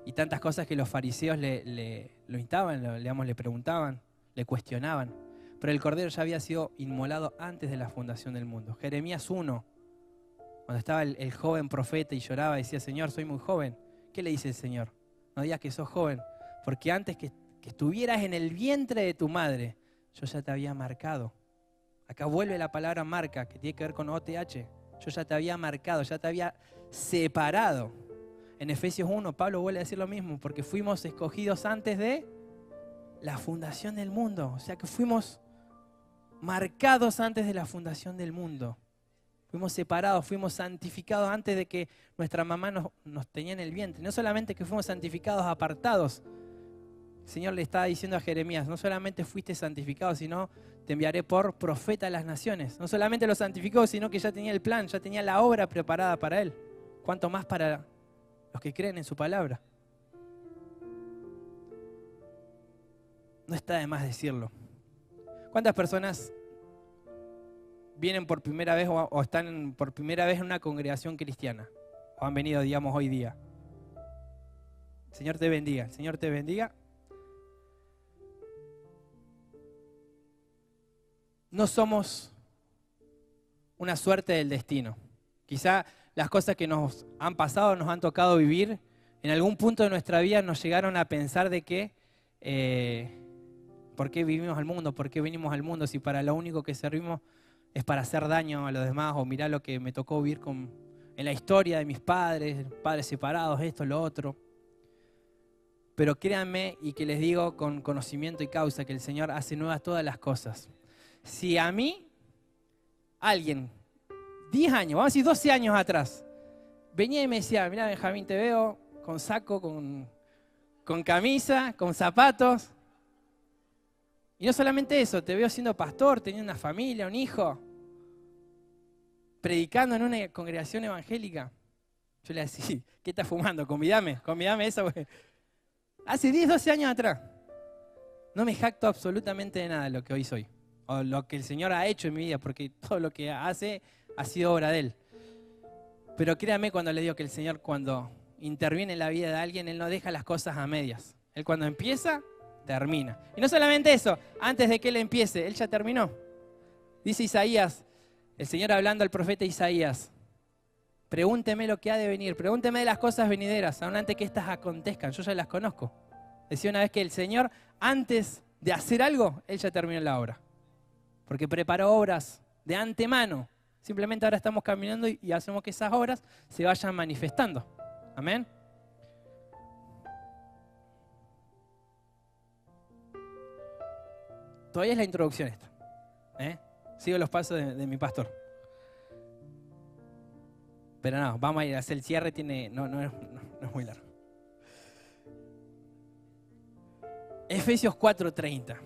Y tantas cosas que los fariseos lo instaban, le preguntaban, le cuestionaban. Pero el Cordero ya había sido inmolado antes de la fundación del mundo. Jeremías 1, cuando estaba el joven profeta y lloraba, decía, Señor, soy muy joven. ¿Qué le dice el Señor? No digas que sos joven, porque antes que estuvieras en el vientre de tu madre, yo ya te había marcado. Acá vuelve la palabra marca, que tiene que ver con OTH. Yo ya te había marcado, ya te había separado. En Efesios 1, Pablo vuelve a decir lo mismo, porque fuimos escogidos antes de la fundación del mundo. O sea que fuimos marcados antes de la fundación del mundo. Fuimos separados, fuimos santificados antes de que nuestra mamá nos tenía en el vientre. No solamente que fuimos santificados, apartados. El Señor le estaba diciendo a Jeremías, no solamente fuiste santificado, sino te enviaré por profeta a las naciones. No solamente lo santificó, sino que ya tenía el plan, ya tenía la obra preparada para él. ¿Cuánto más para los que creen en su palabra? No está de más decirlo. ¿Cuántas personas vienen por primera vez o están por primera vez en una congregación cristiana? O han venido, digamos, hoy día. El Señor te bendiga, el Señor te bendiga. No somos una suerte del destino. Quizá las cosas que nos han pasado, nos han tocado vivir, en algún punto de nuestra vida nos llegaron a pensar de que ¿por qué vivimos al mundo? ¿Por qué venimos al mundo? Si para lo único que servimos es para hacer daño a los demás, o mirar lo que me tocó vivir en la historia de mis padres separados, esto, lo otro. Pero créanme, y que les digo con conocimiento y causa, que el Señor hace nuevas todas las cosas. Si a mí, alguien, 10 años, vamos a decir 12 años atrás, venía y me decía, mira Benjamín, te veo con saco, con camisa, con zapatos. Y no solamente eso, te veo siendo pastor, teniendo una familia, un hijo, predicando en una congregación evangélica. Yo le decía, ¿qué estás fumando? Convídame eso. Porque hace 10, 12 años atrás. No me jacto absolutamente de nada de lo que hoy soy. O lo que el Señor ha hecho en mi vida, porque todo lo que hace ha sido obra de Él. Pero créame cuando le digo que el Señor, cuando interviene en la vida de alguien, Él no deja las cosas a medias. Él cuando empieza, termina. Y no solamente eso, antes de que Él empiece, Él ya terminó. Dice Isaías, el Señor hablando al profeta Isaías, pregúnteme lo que ha de venir, pregúnteme de las cosas venideras, aun antes que estas acontezcan, yo ya las conozco. Decía una vez que el Señor, antes de hacer algo, Él ya terminó la obra. Porque preparó obras de antemano. Simplemente ahora estamos caminando y hacemos que esas obras se vayan manifestando. Amén. Todavía es la introducción esta. Sigo los pasos de mi pastor. Pero no, vamos a ir a hacer el cierre, no es muy largo. Efesios 4:30.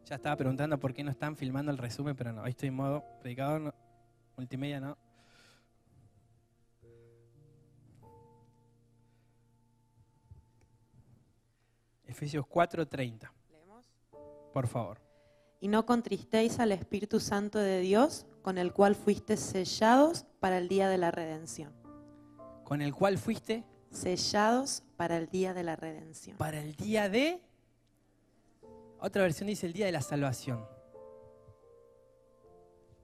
Ya estaba preguntando por qué no están filmando el resumen, pero no, hoy estoy en modo predicador, no, multimedia no. Efesios 4:30. ¿Leemos? Por favor. Y no contristéis al Espíritu Santo de Dios, con el cual fuiste sellados para el día de la redención. Con el cual fuiste sellados para el día de la redención. Para el día de... Otra versión dice el día de la salvación.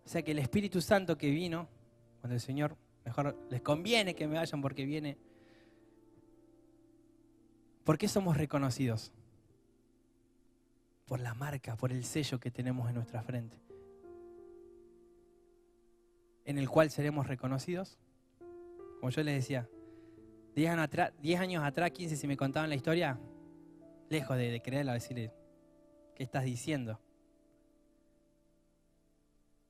O sea que el Espíritu Santo que vino, cuando el Señor, mejor les conviene que me vayan porque viene. ¿Por qué somos reconocidos? Por la marca, por el sello que tenemos en nuestra frente. En el cual seremos reconocidos. Como yo les decía, 10 años atrás, 15, si me contaban la historia, lejos de creerla, decirle, ¿qué estás diciendo?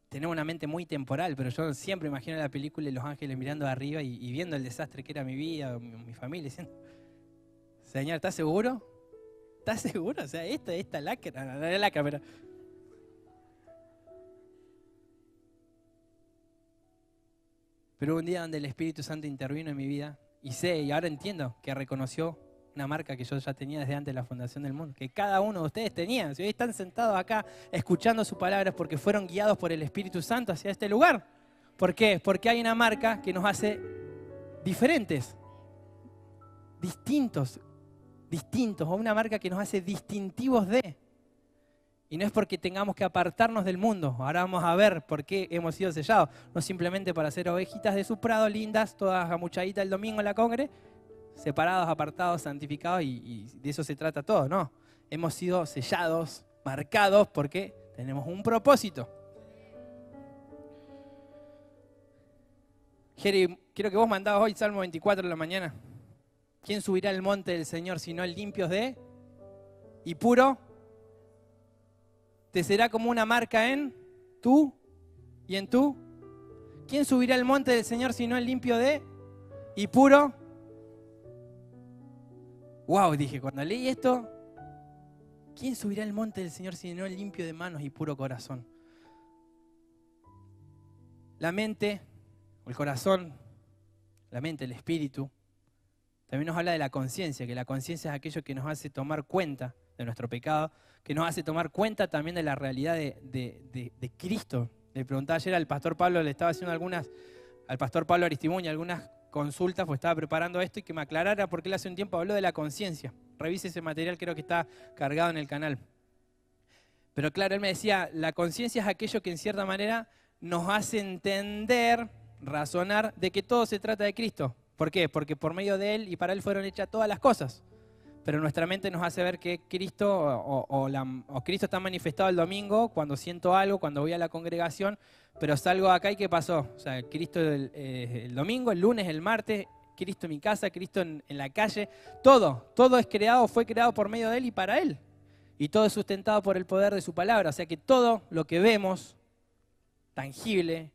Tenemos una mente muy temporal, pero yo siempre imagino la película de Los Ángeles mirando de arriba y viendo el desastre que era mi vida, mi familia, diciendo, Señor, ¿estás seguro? ¿Estás seguro? O sea, esta lacra, no es lacra, pero... Pero hubo un día donde el Espíritu Santo intervino en mi vida y sé, y ahora entiendo, que reconoció una marca que yo ya tenía desde antes de la fundación del mundo, que cada uno de ustedes tenía. Si hoy están sentados acá escuchando sus palabras porque fueron guiados por el Espíritu Santo hacia este lugar. ¿Por qué? Porque hay una marca que nos hace diferentes, distintos, o una marca que nos hace distintivos de. Y no es porque tengamos que apartarnos del mundo. Ahora vamos a ver por qué hemos sido sellados. No simplemente para ser ovejitas de su prado, lindas, todas amuchaditas el domingo en la congre, separados, apartados, santificados, y de eso se trata todo, ¿no? Hemos sido sellados, marcados, porque tenemos un propósito. Jerry, quiero que vos mandabas hoy Salmo 24 de la mañana. ¿Quién subirá al monte del Señor sino el limpios de y puro? Te será como una marca en tú y en tú. ¿Quién subirá al monte del Señor sino el limpio de y puro? Wow, dije, cuando leí esto, ¿quién subirá al monte del Señor sino el limpio de manos y puro corazón? La mente, o el corazón, la mente, el espíritu, también nos habla de la conciencia, que la conciencia es aquello que nos hace tomar cuenta de nuestro pecado, que nos hace tomar cuenta también de la realidad de Cristo. Le preguntaba ayer al pastor Pablo, le estaba haciendo al pastor Pablo Aristimuño algunas consultas, pues estaba preparando esto y que me aclarara porque él hace un tiempo habló de la conciencia. Revise ese material, creo que está cargado en el canal. Pero claro, él me decía, la conciencia es aquello que en cierta manera nos hace entender, razonar de que todo se trata de Cristo. ¿Por qué? Porque por medio de Él y para Él fueron hechas todas las cosas. Pero nuestra mente nos hace ver que Cristo o Cristo está manifestado el domingo, cuando siento algo, cuando voy a la congregación, pero salgo acá y ¿qué pasó? O sea, Cristo el domingo, el lunes, el martes, Cristo en mi casa, Cristo en la calle, todo es creado, fue creado por medio de Él y para Él. Y todo es sustentado por el poder de su palabra. O sea que todo lo que vemos, tangible,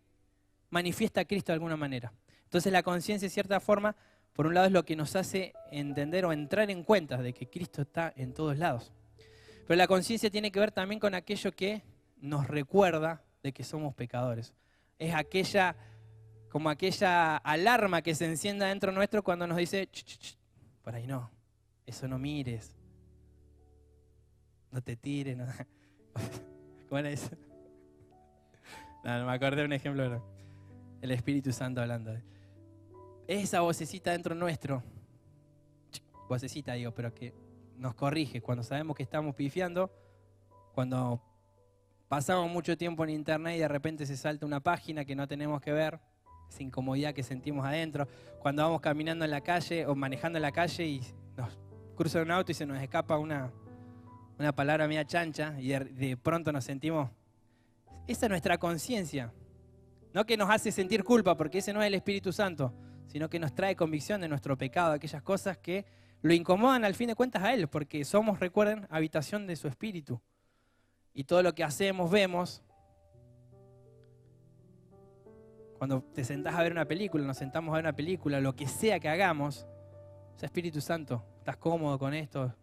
manifiesta a Cristo de alguna manera. Entonces la conciencia, de cierta forma, por un lado es lo que nos hace entender o entrar en cuenta de que Cristo está en todos lados. Pero la conciencia tiene que ver también con aquello que nos recuerda de que somos pecadores. Es como aquella alarma que se encienda dentro nuestro cuando nos dice, por ahí no, eso no mires, no te tires. No. ¿Cómo era eso? No me acordé de un ejemplo. No. El Espíritu Santo hablando. Esa vocecita dentro nuestro, vocecita digo, pero que nos corrige cuando sabemos que estamos pifiando, cuando pasamos mucho tiempo en internet y de repente se salta una página que no tenemos que ver, esa incomodidad que sentimos adentro, cuando vamos caminando en la calle o manejando en la calle y nos cruza un auto y se nos escapa una palabra media chancha y de pronto nos sentimos, esa es nuestra conciencia, no que nos hace sentir culpa porque ese no es el Espíritu Santo, sino que nos trae convicción de nuestro pecado, aquellas cosas que lo incomodan al fin de cuentas a Él, porque somos, recuerden, habitación de su Espíritu. Y todo lo que hacemos, vemos, cuando te sentás a ver una película, nos sentamos a ver una película, lo que sea que hagamos, o sea, Espíritu Santo, ¿estás cómodo con esto?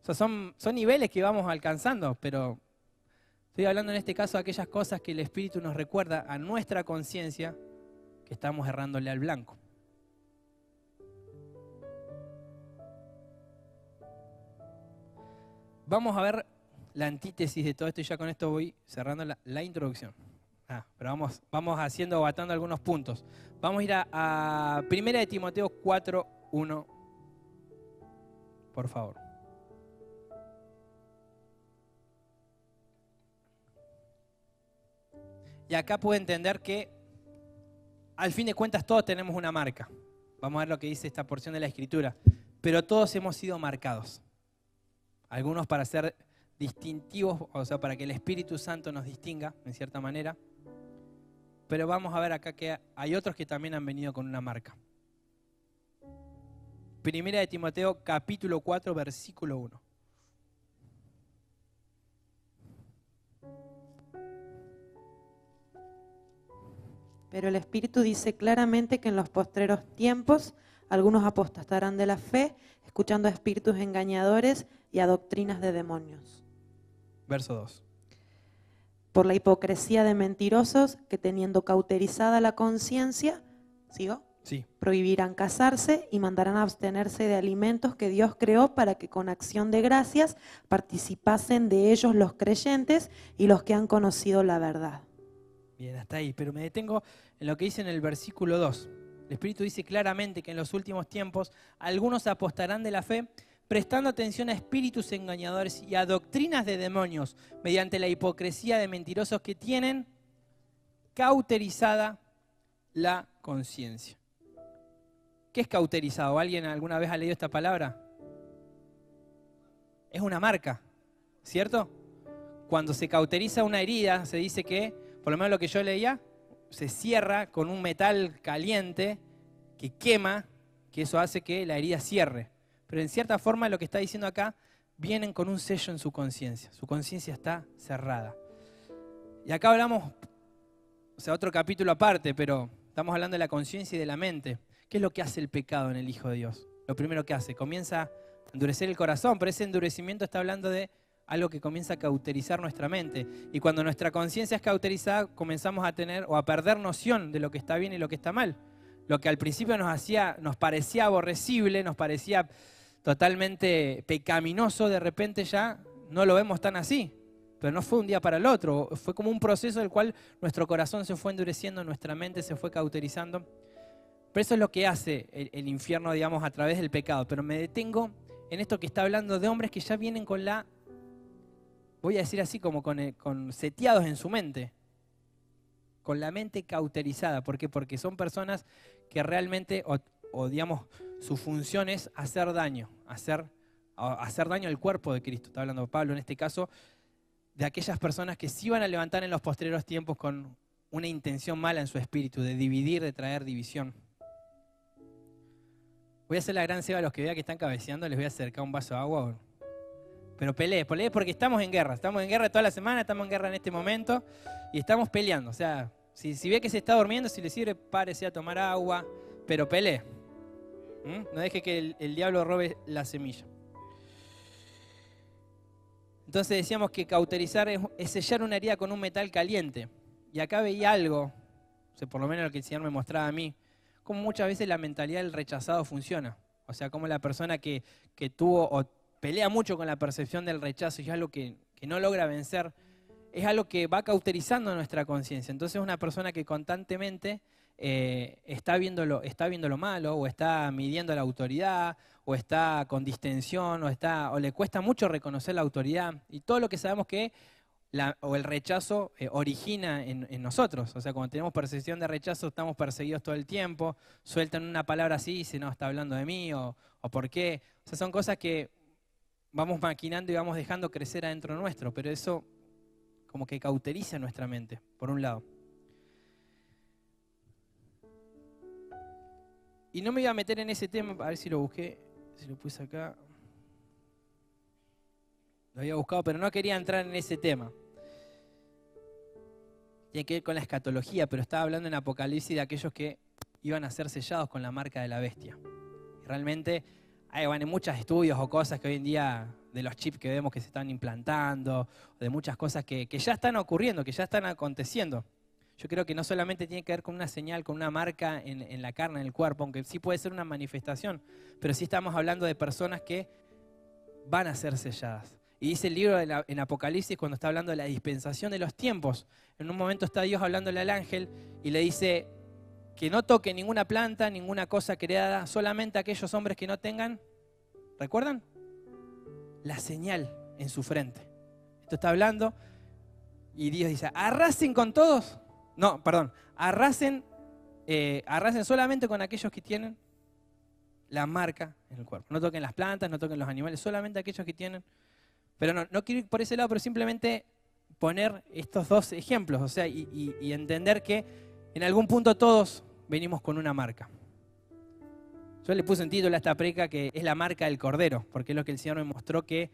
O sea, son niveles que vamos alcanzando, pero estoy hablando en este caso de aquellas cosas que el Espíritu nos recuerda a nuestra conciencia que estamos errándole al blanco. Vamos a ver la antítesis de todo esto y ya con esto voy cerrando la introducción. Pero vamos batando algunos puntos. Vamos a ir a 1 de Timoteo 4:1, por favor. Y acá puede entender que al fin de cuentas todos tenemos una marca. Vamos a ver lo que dice esta porción de la Escritura. Pero todos hemos sido marcados. Algunos para ser distintivos, o sea, para que el Espíritu Santo nos distinga, en cierta manera. Pero vamos a ver acá que hay otros que también han venido con una marca. 1 de Timoteo, capítulo 4, versículo 1. Pero el Espíritu dice claramente que en los postreros tiempos algunos apostatarán de la fe, escuchando a espíritus engañadores y a doctrinas de demonios. Verso 2. Por la hipocresía de mentirosos que teniendo cauterizada la conciencia, ¿Sigo? Sí. Prohibirán casarse y mandarán abstenerse de alimentos que Dios creó para que con acción de gracias participasen de ellos los creyentes y los que han conocido la verdad. Bien, hasta ahí. Pero me detengo en lo que dice en el versículo 2. El Espíritu dice claramente que en los últimos tiempos algunos apostarán de la fe, prestando atención a espíritus engañadores y a doctrinas de demonios, mediante la hipocresía de mentirosos que tienen cauterizada la conciencia. ¿Qué es cauterizado? ¿Alguien alguna vez ha leído esta palabra? Es una marca, ¿cierto? Cuando se cauteriza una herida, se dice que, por lo menos lo que yo leía, se cierra con un metal caliente que quema, que eso hace que la herida cierre. Pero en cierta forma lo que está diciendo acá, vienen con un sello en su conciencia. Su conciencia está cerrada. Y acá hablamos, o sea, otro capítulo aparte, pero estamos hablando de la conciencia y de la mente. ¿Qué es lo que hace el pecado en el Hijo de Dios? Lo primero que hace, comienza a endurecer el corazón, pero ese endurecimiento está hablando de algo que comienza a cauterizar nuestra mente. Y cuando nuestra conciencia es cauterizada, comenzamos a tener o a perder noción de lo que está bien y lo que está mal. Lo que al principio nos parecía aborrecible, nos parecía totalmente pecaminoso, de repente ya no lo vemos tan así. Pero no fue un día para el otro, fue como un proceso del cual nuestro corazón se fue endureciendo, nuestra mente se fue cauterizando. Pero eso es lo que hace el infierno, digamos, a través del pecado. Pero me detengo en esto que está hablando de hombres que ya vienen con la, voy a decir así, como con seteados en su mente. Con la mente cauterizada. ¿Por qué? Porque son personas que realmente, o digamos, su función es hacer daño. Hacer daño al cuerpo de Cristo. Está hablando Pablo en este caso de aquellas personas que se iban a levantar en los postreros tiempos con una intención mala en su espíritu, de dividir, de traer división. Voy a hacer la gran ceba a los que vea que están cabeceando, les voy a acercar un vaso de agua. Pero pelee porque estamos en guerra toda la semana, estamos en guerra en este momento y estamos peleando. O sea, si ve que se está durmiendo, si le sirve, párese a tomar agua, pero pelee. No deje que el diablo robe la semilla. Entonces decíamos que cauterizar es sellar una herida con un metal caliente. Y acá veía algo, o sea, por lo menos lo que el Señor me mostraba a mí, cómo muchas veces la mentalidad del rechazado funciona. O sea, cómo la persona que tuvo o pelea mucho con la percepción del rechazo y es algo que no logra vencer, es algo que va cauterizando nuestra conciencia. Entonces es una persona que constantemente está viendo lo malo, o está midiendo la autoridad, o está con distensión, o le cuesta mucho reconocer la autoridad. Y todo lo que sabemos que el rechazo origina en nosotros. O sea, cuando tenemos percepción de rechazo, estamos perseguidos todo el tiempo, sueltan una palabra así y dicen, no, está hablando de mí, o por qué. O sea, son cosas que vamos maquinando y vamos dejando crecer adentro nuestro, pero eso como que cauteriza nuestra mente, por un lado. Y no me iba a meter en ese tema, a ver si lo busqué, si lo puse acá. Lo había buscado, pero no quería entrar en ese tema. Tiene que ver con la escatología, pero estaba hablando en Apocalipsis de aquellos que iban a ser sellados con la marca de la bestia. Y realmente hay muchos estudios o cosas que hoy en día, de los chips que vemos que se están implantando, de muchas cosas que ya están ocurriendo, que ya están aconteciendo. Yo creo que no solamente tiene que ver con una señal, con una marca en la carne, en el cuerpo, aunque sí puede ser una manifestación, pero sí estamos hablando de personas que van a ser selladas. Y dice el libro en Apocalipsis, cuando está hablando de la dispensación de los tiempos, en un momento está Dios hablándole al ángel y le dice que no toque ninguna planta, ninguna cosa creada, solamente aquellos hombres que no tengan, ¿recuerdan? La señal en su frente. Esto está hablando y Dios dice, arrasen con todos. No, perdón, arrasen solamente con aquellos que tienen la marca en el cuerpo. No toquen las plantas, no toquen los animales, solamente aquellos que tienen. Pero no quiero ir por ese lado, pero simplemente poner estos dos ejemplos, o sea, y entender que en algún punto todos venimos con una marca. Yo le puse un título a esta predica que es la marca del Cordero, porque es lo que el Señor me mostró que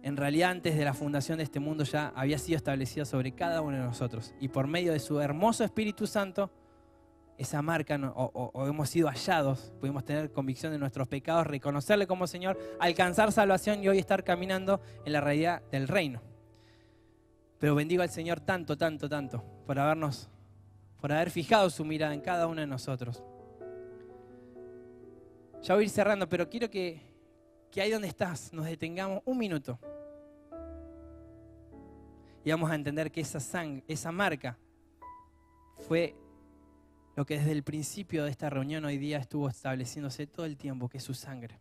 en realidad antes de la fundación de este mundo ya había sido establecida sobre cada uno de nosotros. Y por medio de su hermoso Espíritu Santo, esa marca, o hemos sido hallados, pudimos tener convicción de nuestros pecados, reconocerle como Señor, alcanzar salvación y hoy estar caminando en la realidad del reino. Pero bendigo al Señor tanto por habernos por haber fijado su mirada en cada uno de nosotros. Ya voy a ir cerrando, pero quiero que ahí donde estás nos detengamos un minuto. Y vamos a entender que esa marca fue lo que desde el principio de esta reunión hoy día estuvo estableciéndose todo el tiempo, que es su sangre.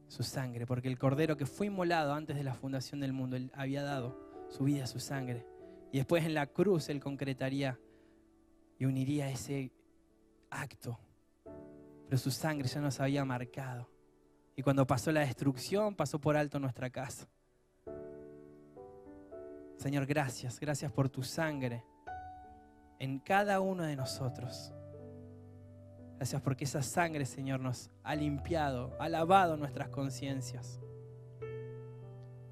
Su sangre, porque el Cordero que fue inmolado antes de la fundación del mundo, Él había dado su vida, su sangre. Y después en la cruz Él concretaría y uniría ese acto. Pero su sangre ya nos había marcado. Y cuando pasó la destrucción, pasó por alto nuestra casa. Señor, gracias. Gracias por tu sangre en cada uno de nosotros. Gracias porque esa sangre, Señor, nos ha limpiado, ha lavado nuestras conciencias.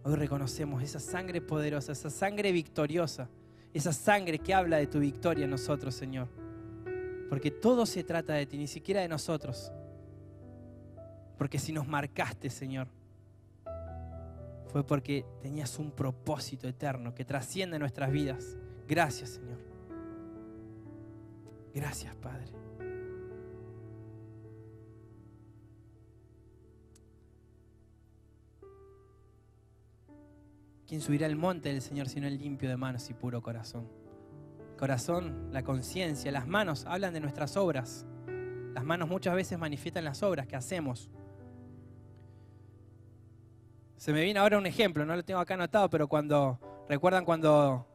Hoy reconocemos esa sangre poderosa, esa sangre victoriosa, esa sangre que habla de tu victoria en nosotros, Señor. Porque todo se trata de ti, ni siquiera de nosotros. Porque si nos marcaste, Señor, fue porque tenías un propósito eterno que trasciende nuestras vidas. Gracias, Señor. Gracias, Padre. ¿Quién subirá al monte del Señor sino el limpio de manos y puro corazón? El corazón, la conciencia, las manos hablan de nuestras obras. Las manos muchas veces manifiestan las obras que hacemos. Se me viene ahora un ejemplo, no lo tengo acá anotado, pero ¿recuerdan cuando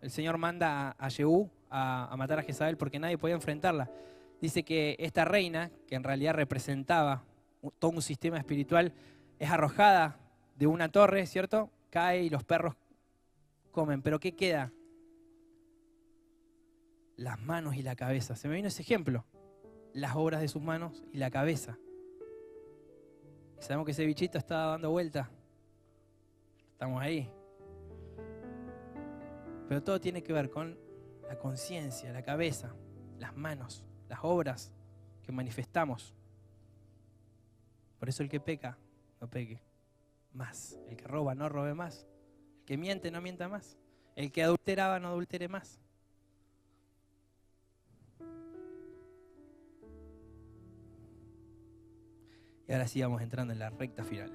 el Señor manda a Jehú a matar a Jezabel porque nadie podía enfrentarla? Dice que esta reina, que en realidad representaba todo un sistema espiritual, es arrojada de una torre, ¿cierto? Cae y los perros comen. ¿Pero qué queda? Las manos y la cabeza. Se me vino ese ejemplo. Las obras de sus manos y la cabeza. Y sabemos que ese bichito está dando vuelta. Estamos ahí. Pero todo tiene que ver con la conciencia, la cabeza, las manos, las obras que manifestamos. Por eso el que peca, no peque más. El que roba, no robe más. El que miente, no mienta más. El que adulteraba, no adultere más. Y ahora sí vamos entrando en la recta final.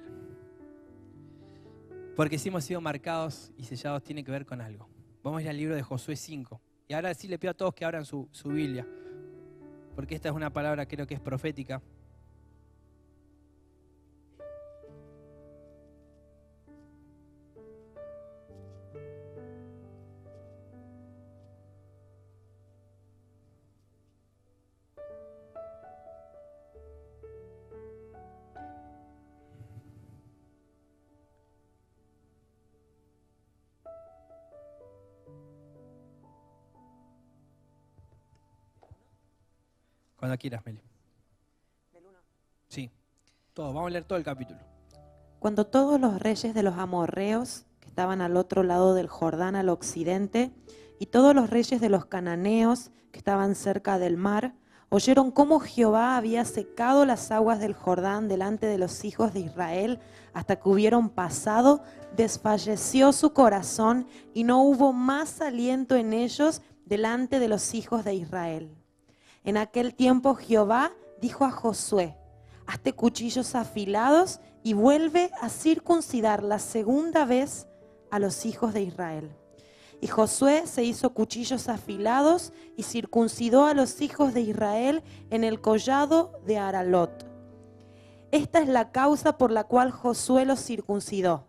Porque si hemos sido marcados y sellados tiene que ver con algo. Vamos a ir al libro de Josué 5. Y ahora sí le pido a todos que abran su Biblia. Porque esta es una palabra creo que es profética. Cuando quieras, Meli. Sí, todo. Vamos a leer todo el capítulo. Cuando todos los reyes de los amorreos, que estaban al otro lado del Jordán al occidente, y todos los reyes de los cananeos, que estaban cerca del mar, oyeron cómo Jehová había secado las aguas del Jordán delante de los hijos de Israel hasta que hubieron pasado, desfalleció su corazón y no hubo más aliento en ellos delante de los hijos de Israel. En aquel tiempo Jehová dijo a Josué: hazte cuchillos afilados y vuelve a circuncidar la segunda vez a los hijos de Israel. Y Josué se hizo cuchillos afilados y circuncidó a los hijos de Israel en el collado de Aralot. Esta es la causa por la cual Josué los circuncidó.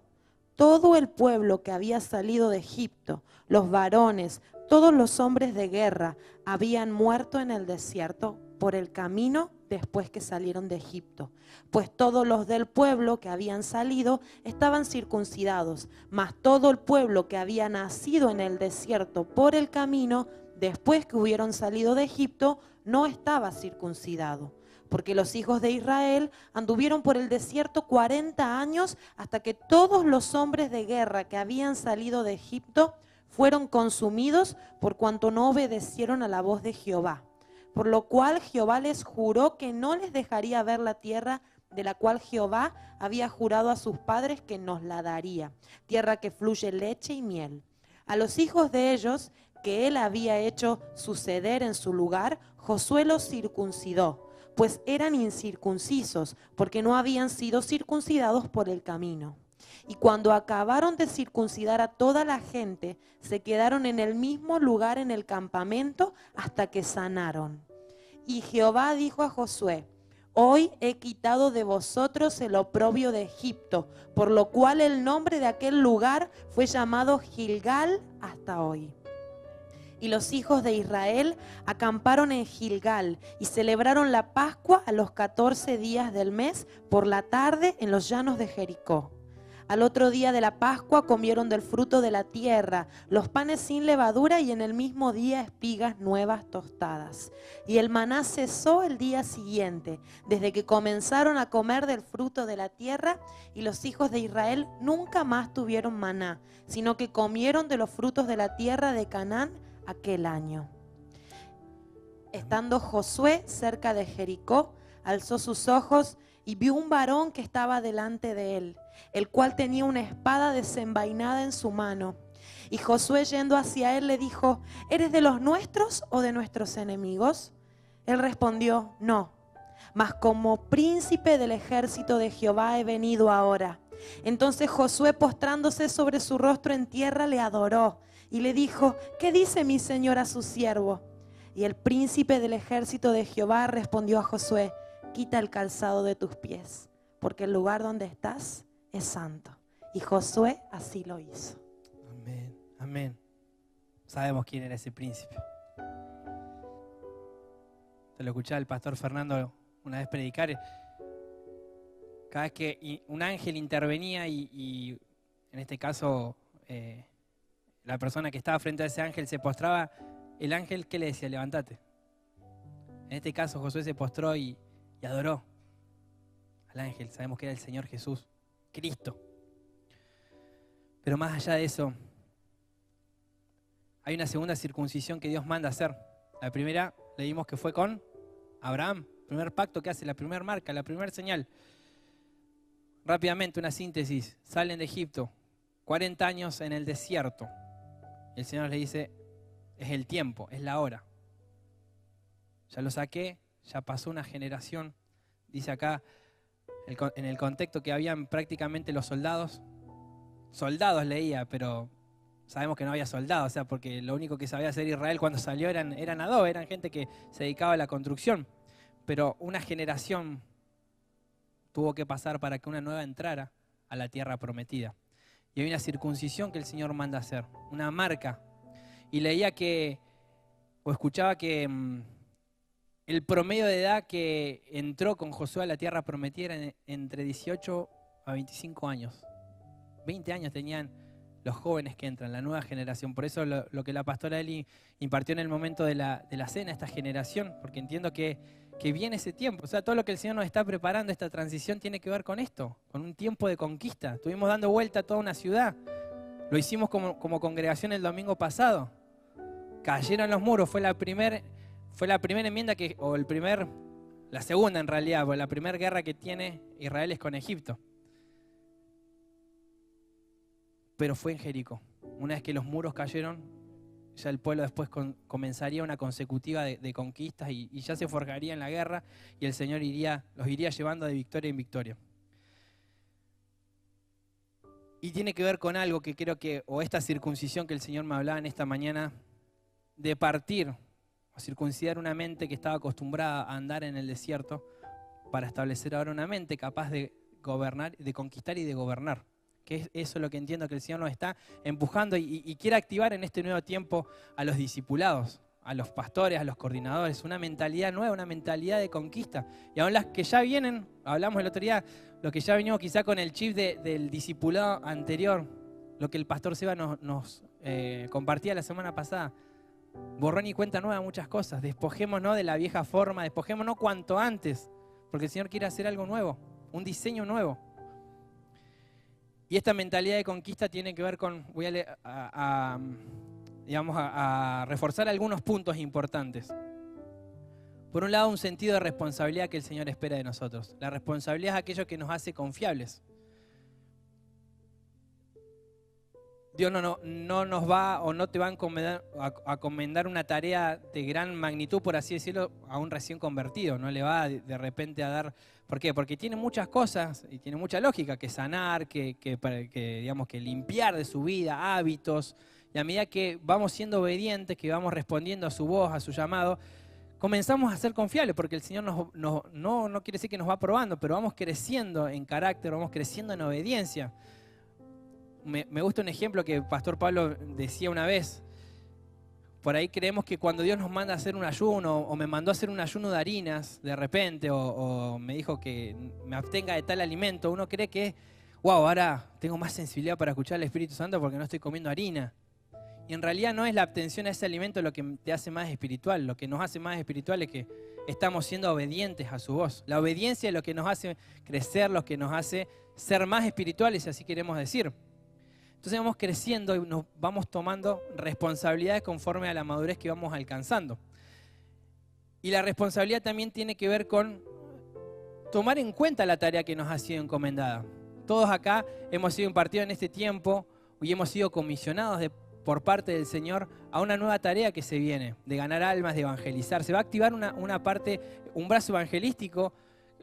Todo el pueblo que había salido de Egipto, los varones, todos los hombres de guerra, habían muerto en el desierto por el camino después que salieron de Egipto. Pues todos los del pueblo que habían salido estaban circuncidados, mas todo el pueblo que había nacido en el desierto por el camino después que hubieron salido de Egipto no estaba circuncidado. Porque los hijos de Israel anduvieron por el desierto 40 años hasta que todos los hombres de guerra que habían salido de Egipto fueron consumidos por cuanto no obedecieron a la voz de Jehová. Por lo cual Jehová les juró que no les dejaría ver la tierra de la cual Jehová había jurado a sus padres que nos la daría, tierra que fluye leche y miel. A los hijos de ellos que él había hecho suceder en su lugar, Josué los circuncidó, pues eran incircuncisos, porque no habían sido circuncidados por el camino. Y cuando acabaron de circuncidar a toda la gente, se quedaron en el mismo lugar en el campamento hasta que sanaron. Y Jehová dijo a Josué: hoy he quitado de vosotros el oprobio de Egipto, por lo cual el nombre de aquel lugar fue llamado Gilgal hasta hoy. Y los hijos de Israel acamparon en Gilgal y celebraron la Pascua a los 14 días del mes por la tarde en los llanos de Jericó. Al otro día de la Pascua comieron del fruto de la tierra, los panes sin levadura, y en el mismo día espigas nuevas tostadas. Y el maná cesó el día siguiente, desde que comenzaron a comer del fruto de la tierra, y los hijos de Israel nunca más tuvieron maná, sino que comieron de los frutos de la tierra de Canaán aquel año. Estando Josué cerca de Jericó, alzó sus ojos y vio un varón que estaba delante de él, el cual tenía una espada desenvainada en su mano. Y Josué, yendo hacia él, le dijo: ¿eres de los nuestros o de nuestros enemigos? Él respondió: no, mas como príncipe del ejército de Jehová he venido ahora. Entonces Josué, postrándose sobre su rostro en tierra, le adoró y le dijo: ¿qué dice mi señor a su siervo? Y el príncipe del ejército de Jehová respondió a Josué: quita el calzado de tus pies, porque el lugar donde estás es santo. Y Josué así lo hizo. Amén, amén. Sabemos quién era ese príncipe. Te lo escuchaba el pastor Fernando una vez predicar. Cada vez que un ángel intervenía y en este caso la persona que estaba frente a ese ángel se postraba, el ángel, ¿qué le decía? Levántate. En este caso Josué se postró y adoró al ángel. Sabemos que era el Señor Jesús, Cristo. Pero más allá de eso, hay una segunda circuncisión que Dios manda hacer. La primera leímos que fue con Abraham, primer pacto que hace, la primera marca, la primera señal. Rápidamente una síntesis: salen de Egipto, 40 años en el desierto. El Señor le dice: es el tiempo, es la hora. Ya lo saqué, ya pasó una generación. Dice acá, en el contexto, que habían prácticamente los soldados leía, pero sabemos que no había soldados, o sea, porque lo único que sabía hacer Israel cuando salió eran adobe, eran gente que se dedicaba a la construcción. Pero una generación tuvo que pasar para que una nueva entrara a la tierra prometida. Y hay una circuncisión que el Señor manda hacer, una marca. Y leía escuchaba que el promedio de edad que entró con Josué a la tierra prometida era entre 18 a 25 años. 20 años tenían los jóvenes que entran, la nueva generación. Por eso lo que la pastora Eli impartió en el momento de la cena, esta generación, porque entiendo que viene ese tiempo. O sea, todo lo que el Señor nos está preparando, esta transición, tiene que ver con esto, con un tiempo de conquista. Estuvimos dando vuelta a toda una ciudad. Lo hicimos como congregación el domingo pasado. Cayeron los muros, fue la primera enmienda la segunda en realidad, porque la primera guerra que tiene Israel es con Egipto. Pero fue en Jericó. Una vez que los muros cayeron, ya el pueblo después comenzaría una consecutiva de conquistas y ya se forjaría en la guerra, y el Señor los iría llevando de victoria en victoria. Y tiene que ver con algo que creo o esta circuncisión que el Señor me hablaba en esta mañana, de partir, o circuncidar una mente que estaba acostumbrada a andar en el desierto, para establecer ahora una mente capaz de gobernar, de conquistar y de gobernar. Que es eso lo que entiendo que el Señor nos está empujando y quiere activar en este nuevo tiempo a los discipulados, a los pastores, a los coordinadores, una mentalidad nueva, una mentalidad de conquista. Y aún las que ya vienen, hablamos el otro día, lo que ya venimos quizá con el chip del discipulado anterior, lo que el pastor Seba nos compartía la semana pasada. Borrón y cuenta nueva, muchas cosas. Despojémonos de la vieja forma, despojémonos cuanto antes, porque el Señor quiere hacer algo nuevo, un diseño nuevo. Y esta mentalidad de conquista tiene que ver con, voy a reforzar algunos puntos importantes. Por un lado, un sentido de responsabilidad que el Señor espera de nosotros. La responsabilidad es aquello que nos hace confiables. Dios no nos va o no te va a encomendar una tarea de gran magnitud, por así decirlo, a un recién convertido. No le va de repente a dar... ¿Por qué? Porque tiene muchas cosas y tiene mucha lógica que sanar, digamos, que limpiar de su vida, hábitos. Y a medida que vamos siendo obedientes, que vamos respondiendo a su voz, a su llamado, comenzamos a ser confiables, porque el Señor no quiere decir que nos va probando, pero vamos creciendo en carácter, vamos creciendo en obediencia. Me gusta un ejemplo que Pastor Pablo decía una vez. Por ahí creemos que cuando Dios nos manda a hacer un ayuno, o me mandó a hacer un ayuno de harinas de repente, o me dijo que me abstenga de tal alimento, uno cree que, wow, ahora tengo más sensibilidad para escuchar al Espíritu Santo porque no estoy comiendo harina. Y en realidad no es la abstención a ese alimento lo que te hace más espiritual. Lo que nos hace más espiritual es que estamos siendo obedientes a su voz. La obediencia es lo que nos hace crecer, lo que nos hace ser más espirituales, si así queremos decir. Entonces vamos creciendo y nos vamos tomando responsabilidades conforme a la madurez que vamos alcanzando. Y la responsabilidad también tiene que ver con tomar en cuenta la tarea que nos ha sido encomendada. Todos acá hemos sido impartidos en este tiempo y hemos sido comisionados por parte del Señor a una nueva tarea que se viene, de ganar almas, de evangelizar. Se va a activar una parte, un brazo evangelístico,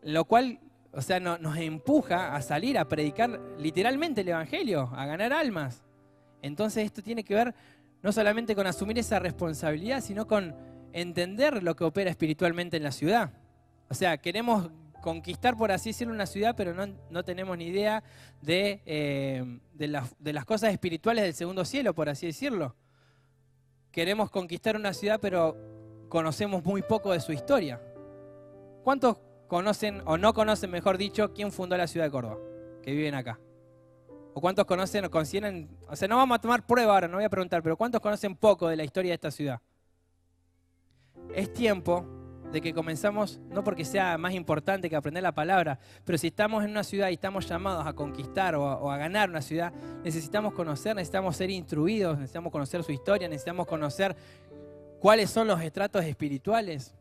lo cual... O sea, nos empuja a salir a predicar literalmente el Evangelio, a ganar almas. Entonces esto tiene que ver no solamente con asumir esa responsabilidad, sino con entender lo que opera espiritualmente en la ciudad. O sea, queremos conquistar, por así decirlo, una ciudad, pero no tenemos ni idea de las cosas espirituales del segundo cielo, por así decirlo. Queremos conquistar una ciudad, pero conocemos muy poco de su historia. ¿Cuántos conocen, o no conocen, mejor dicho, quién fundó la ciudad de Córdoba, que viven acá? ¿O cuántos conocen o consideran? O sea, no vamos a tomar prueba ahora, no voy a preguntar, pero ¿cuántos conocen poco de la historia de esta ciudad? Es tiempo de que comenzamos, no porque sea más importante que aprender la palabra, pero si estamos en una ciudad y estamos llamados a conquistar o a ganar una ciudad, necesitamos conocer, necesitamos ser instruidos, necesitamos conocer su historia, necesitamos conocer cuáles son los estratos espirituales.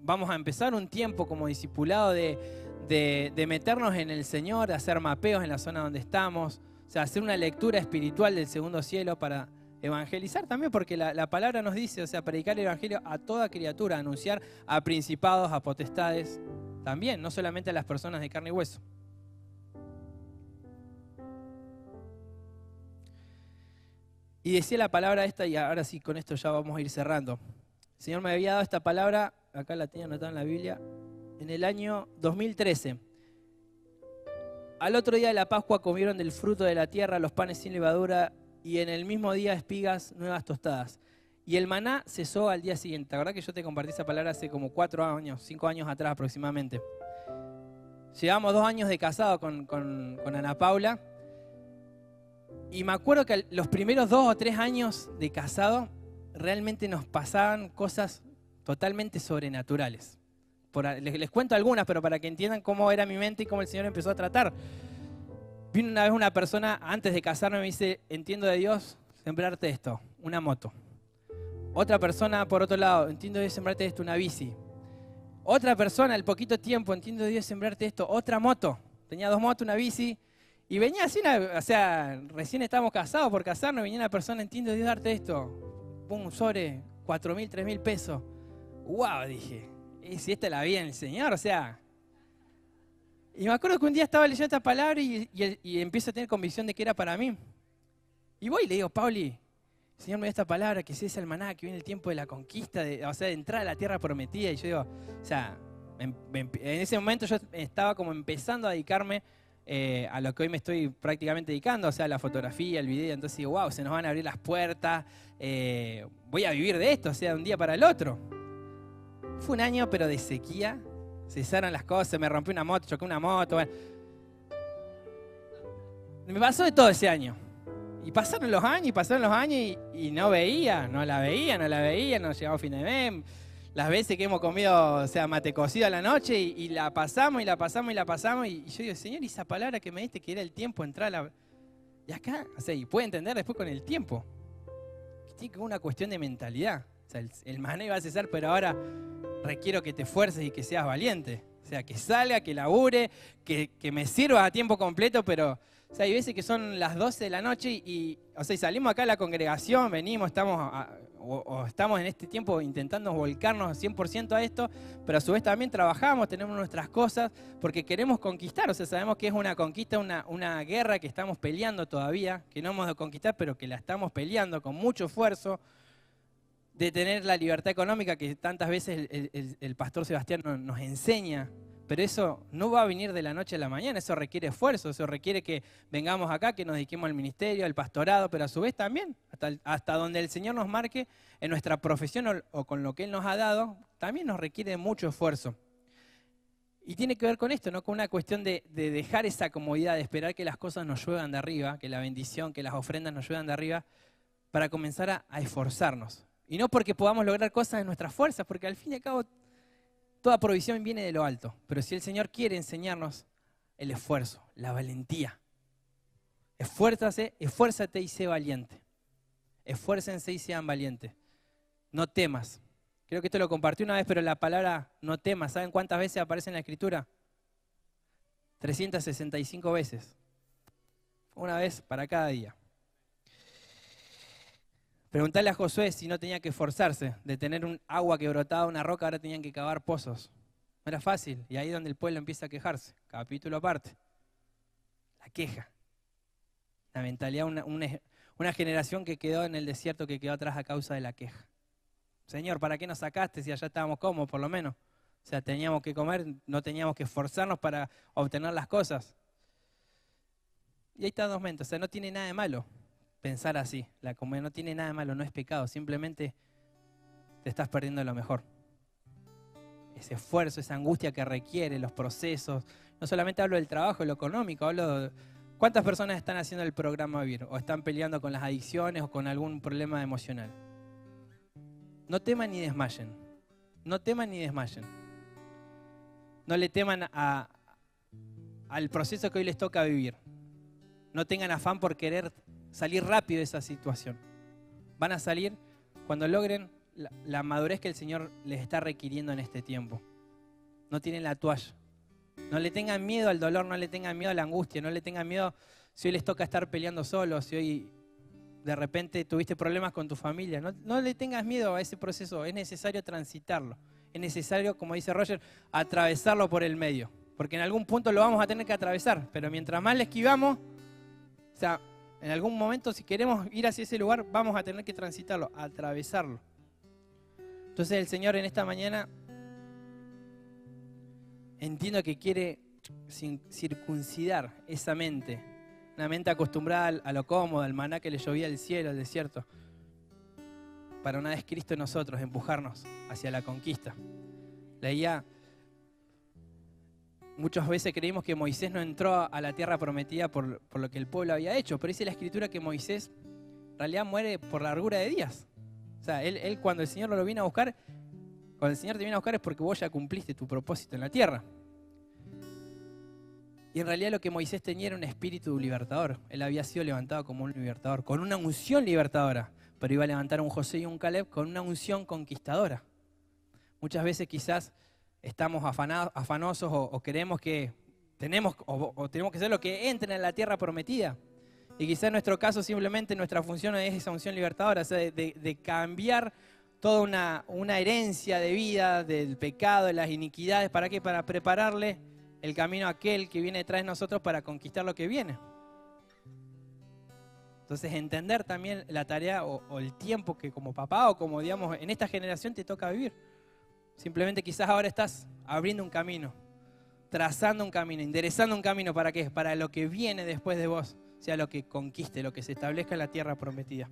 Vamos a empezar un tiempo como discipulado de meternos en el Señor, de hacer mapeos en la zona donde estamos, o sea, hacer una lectura espiritual del segundo cielo para evangelizar también, porque la palabra nos dice, o sea, predicar el Evangelio a toda criatura, anunciar a principados, a potestades, también, no solamente a las personas de carne y hueso. Y decía la palabra esta, y ahora sí, con esto ya vamos a ir cerrando. El Señor me había dado esta palabra, acá la tenía anotada en la Biblia, en el año 2013. Al otro día de la Pascua comieron del fruto de la tierra los panes sin levadura y en el mismo día espigas nuevas tostadas. Y el maná cesó al día siguiente. La verdad que yo te compartí esa palabra hace como 4 años, 5 años atrás aproximadamente. Llevamos 2 años de casado con Ana Paula. Y me acuerdo que los primeros 2 o 3 años de casado realmente nos pasaban cosas totalmente sobrenaturales. Les cuento algunas, pero para que entiendan cómo era mi mente y cómo el Señor empezó a tratar. Vino una vez una persona, antes de casarme, me dice, entiendo de Dios sembrarte esto, una moto. Otra persona, por otro lado, entiendo de Dios sembrarte esto, una bici. Otra persona, al poquito tiempo, entiendo de Dios sembrarte esto, otra moto. Tenía 2 motos, una bici. Y venía así, o sea, recién estábamos casados por casarnos, venía una persona, entiendo de Dios darte esto. Pum, sobre 4.000, 3.000 pesos. ¡Wow! Dije, ¿y si esta la vi en el Señor? O sea... Y me acuerdo que un día estaba leyendo esta palabra y empiezo a tener convicción de que era para mí. Y voy y le digo, Pauli, el Señor me dio esta palabra, que si es el maná, que viene el tiempo de la conquista, o sea, de entrar a la tierra prometida. Y yo digo, o sea, en ese momento yo estaba como empezando a dedicarme a lo que hoy me estoy prácticamente dedicando, o sea, la fotografía, el video. Entonces digo, wow, se nos van a abrir las puertas, voy a vivir de esto, o sea, de un día para el otro. Fue un año, pero de sequía. Cesaron las cosas, me rompí una moto, choqué una moto. Bueno. Me pasó de todo ese año. Y pasaron los años y no la veía, no llegaba a fin de mes. Las veces que hemos comido, o sea, mate cocido a la noche y la pasamos. Y yo digo, Señor, ¿y esa palabra que me diste que era el tiempo, entrar a la... Y acá, o sea, y puede entender después con el tiempo. Que tiene como una cuestión de mentalidad. O sea, el maná iba a cesar, pero ahora requiero que te esfuerces y que seas valiente. O sea, que salga, que labure, que me sirva a tiempo completo, pero O sea, hay veces que son las 12 de la noche y salimos acá a la congregación, venimos, estamos en este tiempo intentando volcarnos 100% a esto, pero a su vez también trabajamos, tenemos nuestras cosas, porque queremos conquistar. O sea, sabemos que es una conquista, una guerra que estamos peleando todavía, que no hemos de conquistar, pero que la estamos peleando con mucho esfuerzo, de tener la libertad económica que tantas veces el pastor Sebastián nos enseña. Pero eso no va a venir de la noche a la mañana, eso requiere esfuerzo, eso requiere que vengamos acá, que nos dediquemos al ministerio, al pastorado, pero a su vez también, hasta donde el Señor nos marque en nuestra profesión o con lo que Él nos ha dado, también nos requiere mucho esfuerzo. Y tiene que ver con esto, ¿no? Con una cuestión de dejar esa comodidad, de esperar que las cosas nos lluevan de arriba, que la bendición, que las ofrendas nos lluevan de arriba, para comenzar a esforzarnos. Y no porque podamos lograr cosas en nuestras fuerzas, porque al fin y al cabo toda provisión viene de lo alto, pero si el Señor quiere enseñarnos el esfuerzo, la valentía, esfuérzate y sé valiente. Esfuércense y sean valientes. No temas. Creo que esto lo compartí una vez, pero la palabra no temas, ¿saben cuántas veces aparece en la Escritura? 365 veces. Una vez para cada día. Preguntarle a Josué si no tenía que esforzarse de tener un agua que brotaba de una roca, ahora tenían que cavar pozos. No era fácil, y ahí es donde el pueblo empieza a quejarse. Capítulo aparte. La queja. La mentalidad, una generación que quedó en el desierto, que quedó atrás a causa de la queja. Señor, ¿para qué nos sacaste si allá estábamos cómodos por lo menos? O sea, teníamos que comer, no teníamos que esforzarnos para obtener las cosas. Y ahí está 2 momentos, o sea, no tiene nada de malo pensar así. La comunidad no tiene nada de malo, no es pecado, simplemente te estás perdiendo lo mejor. Ese esfuerzo, esa angustia que requiere, los procesos. No solamente hablo del trabajo, lo económico, hablo de cuántas personas están haciendo el programa Vivir o están peleando con las adicciones o con algún problema emocional. No teman ni desmayen. No teman ni desmayen. No le teman al proceso que hoy les toca vivir. No tengan afán por querer salir rápido de esa situación. Van a salir cuando logren la madurez que el Señor les está requiriendo en este tiempo. No tienen la toalla. No le tengan miedo al dolor, no le tengan miedo a la angustia, no le tengan miedo si hoy les toca estar peleando solos, si hoy de repente tuviste problemas con tu familia. No le tengas miedo a ese proceso, es necesario transitarlo. Es necesario, como dice Roger, atravesarlo por el medio. Porque en algún punto lo vamos a tener que atravesar, pero mientras más le esquivamos, o sea, en algún momento, si queremos ir hacia ese lugar, vamos a tener que transitarlo, atravesarlo. Entonces el Señor en esta mañana entiendo que quiere circuncidar esa mente, una mente acostumbrada a lo cómodo, al maná que le llovía del cielo, al desierto, para una vez Cristo en nosotros, empujarnos hacia la conquista. Leía, muchas veces creímos que Moisés no entró a la tierra prometida por lo que el pueblo había hecho, pero dice la Escritura que Moisés en realidad muere por largura de días. O sea, él cuando el Señor lo viene a buscar, cuando el Señor te viene a buscar es porque vos ya cumpliste tu propósito en la tierra. Y en realidad lo que Moisés tenía era un espíritu libertador. Él había sido levantado como un libertador, con una unción libertadora, pero iba a levantar a un José y un Caleb con una unción conquistadora. Muchas veces quizás estamos afanosos o queremos que tenemos que ser lo que entren en la tierra prometida. Y quizás en nuestro caso simplemente nuestra función es esa unción libertadora, o sea, de cambiar toda una herencia de vida, del pecado, de las iniquidades. ¿Para qué? Para prepararle el camino a aquel que viene detrás de nosotros para conquistar lo que viene. Entonces entender también la tarea o el tiempo que como papá o como digamos en esta generación te toca vivir. Simplemente quizás ahora estás abriendo un camino, trazando un camino, enderezando un camino. ¿Para qué? Para lo que viene después de vos, sea lo que conquiste, lo que se establezca en la tierra prometida.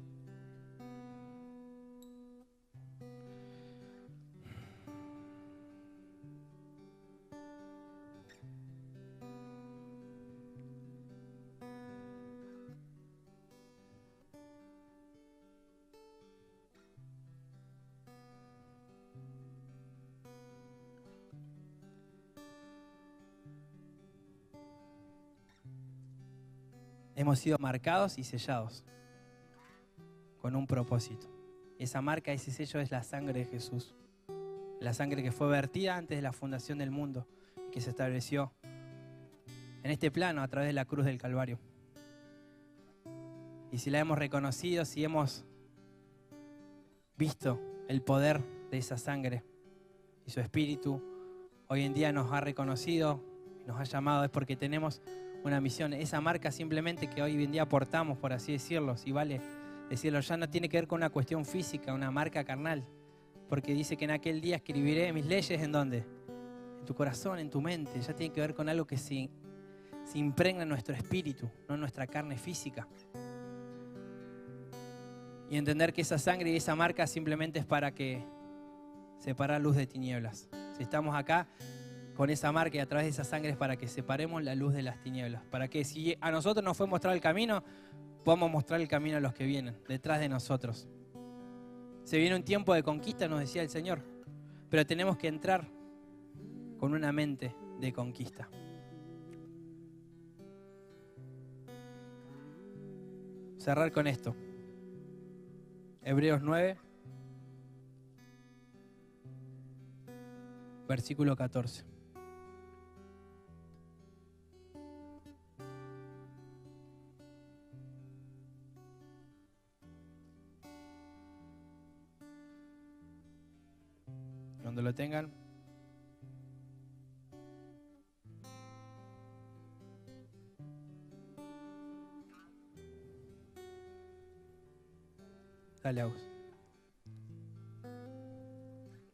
Hemos sido marcados y sellados con un propósito. Esa marca, ese sello es la sangre de Jesús. La sangre que fue vertida antes de la fundación del mundo y que se estableció en este plano a través de la cruz del Calvario. Y si la hemos reconocido, si hemos visto el poder de esa sangre y su espíritu hoy en día nos ha reconocido, nos ha llamado, es porque tenemos una misión. Esa marca simplemente que hoy en día portamos, por así decirlo, si vale decirlo, ya no tiene que ver con una cuestión física, una marca carnal, porque dice que en aquel día escribiré mis leyes, ¿en dónde? En tu corazón, en tu mente. Ya tiene que ver con algo que se impregna en nuestro espíritu, no en nuestra carne física. Y entender que esa sangre y esa marca simplemente es para que separar luz de tinieblas. Si estamos acá con esa marca y a través de esa sangre es para que separemos la luz de las tinieblas. Para que si a nosotros nos fue mostrado el camino, podamos mostrar el camino a los que vienen detrás de nosotros. Se viene un tiempo de conquista, nos decía el Señor, pero tenemos que entrar con una mente de conquista. Cerrar con esto. Hebreos 9, versículo 14. Cuando lo tengan. Dale, Agus.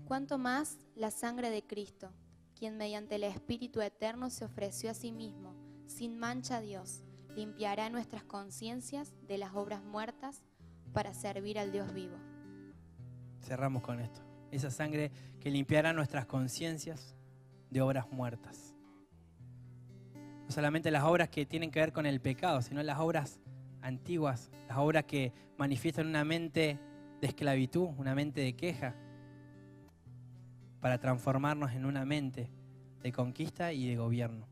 Cuanto más la sangre de Cristo, quien mediante el Espíritu Eterno se ofreció a sí mismo, sin mancha a Dios, limpiará nuestras conciencias de las obras muertas para servir al Dios vivo. Cerramos con esto. Esa sangre que limpiará nuestras conciencias de obras muertas. No solamente las obras que tienen que ver con el pecado, sino las obras antiguas, las obras que manifiestan una mente de esclavitud, una mente de queja, para transformarnos en una mente de conquista y de gobierno.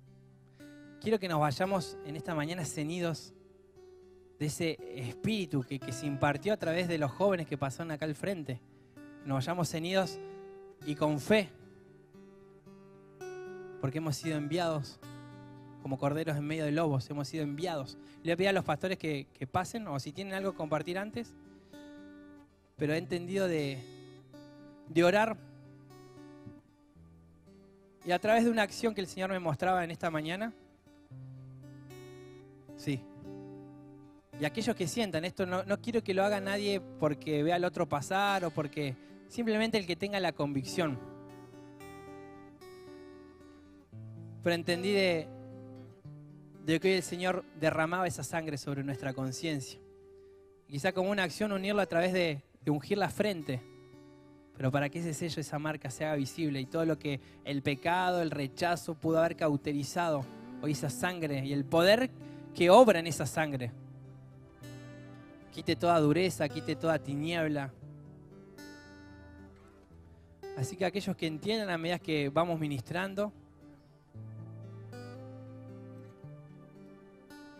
Quiero que nos vayamos en esta mañana ceñidos de ese espíritu que se impartió a través de los jóvenes que pasaron acá al frente. Nos vayamos ceñidos y con fe, porque hemos sido enviados como corderos en medio de lobos, hemos sido enviados. Le voy a pedir a los pastores que pasen, o si tienen algo que compartir antes, pero he entendido de orar, y a través de una acción que el Señor me mostraba en esta mañana, sí. Y aquellos que sientan, esto no quiero que lo haga nadie porque vea al otro pasar o porque simplemente el que tenga la convicción. Pero entendí de que hoy el Señor derramaba esa sangre sobre nuestra conciencia. Quizá como una acción unirlo a través de ungir la frente, pero para que ese sello, esa marca se haga visible y todo lo que el pecado, el rechazo pudo haber cauterizado, hoy esa sangre y el poder que obra en esa sangre quite toda dureza, quite toda tiniebla. Así que aquellos que entiendan a medida que vamos ministrando,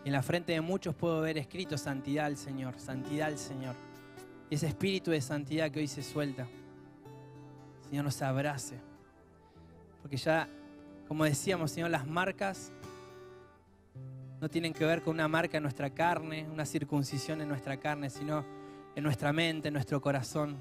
en la frente de muchos puedo ver escrito santidad al Señor, santidad al Señor. Y ese espíritu de santidad que hoy se suelta, Señor, nos abrace. Porque ya, como decíamos, Señor, las marcas no tienen que ver con una marca en nuestra carne, una circuncisión en nuestra carne, sino en nuestra mente, en nuestro corazón.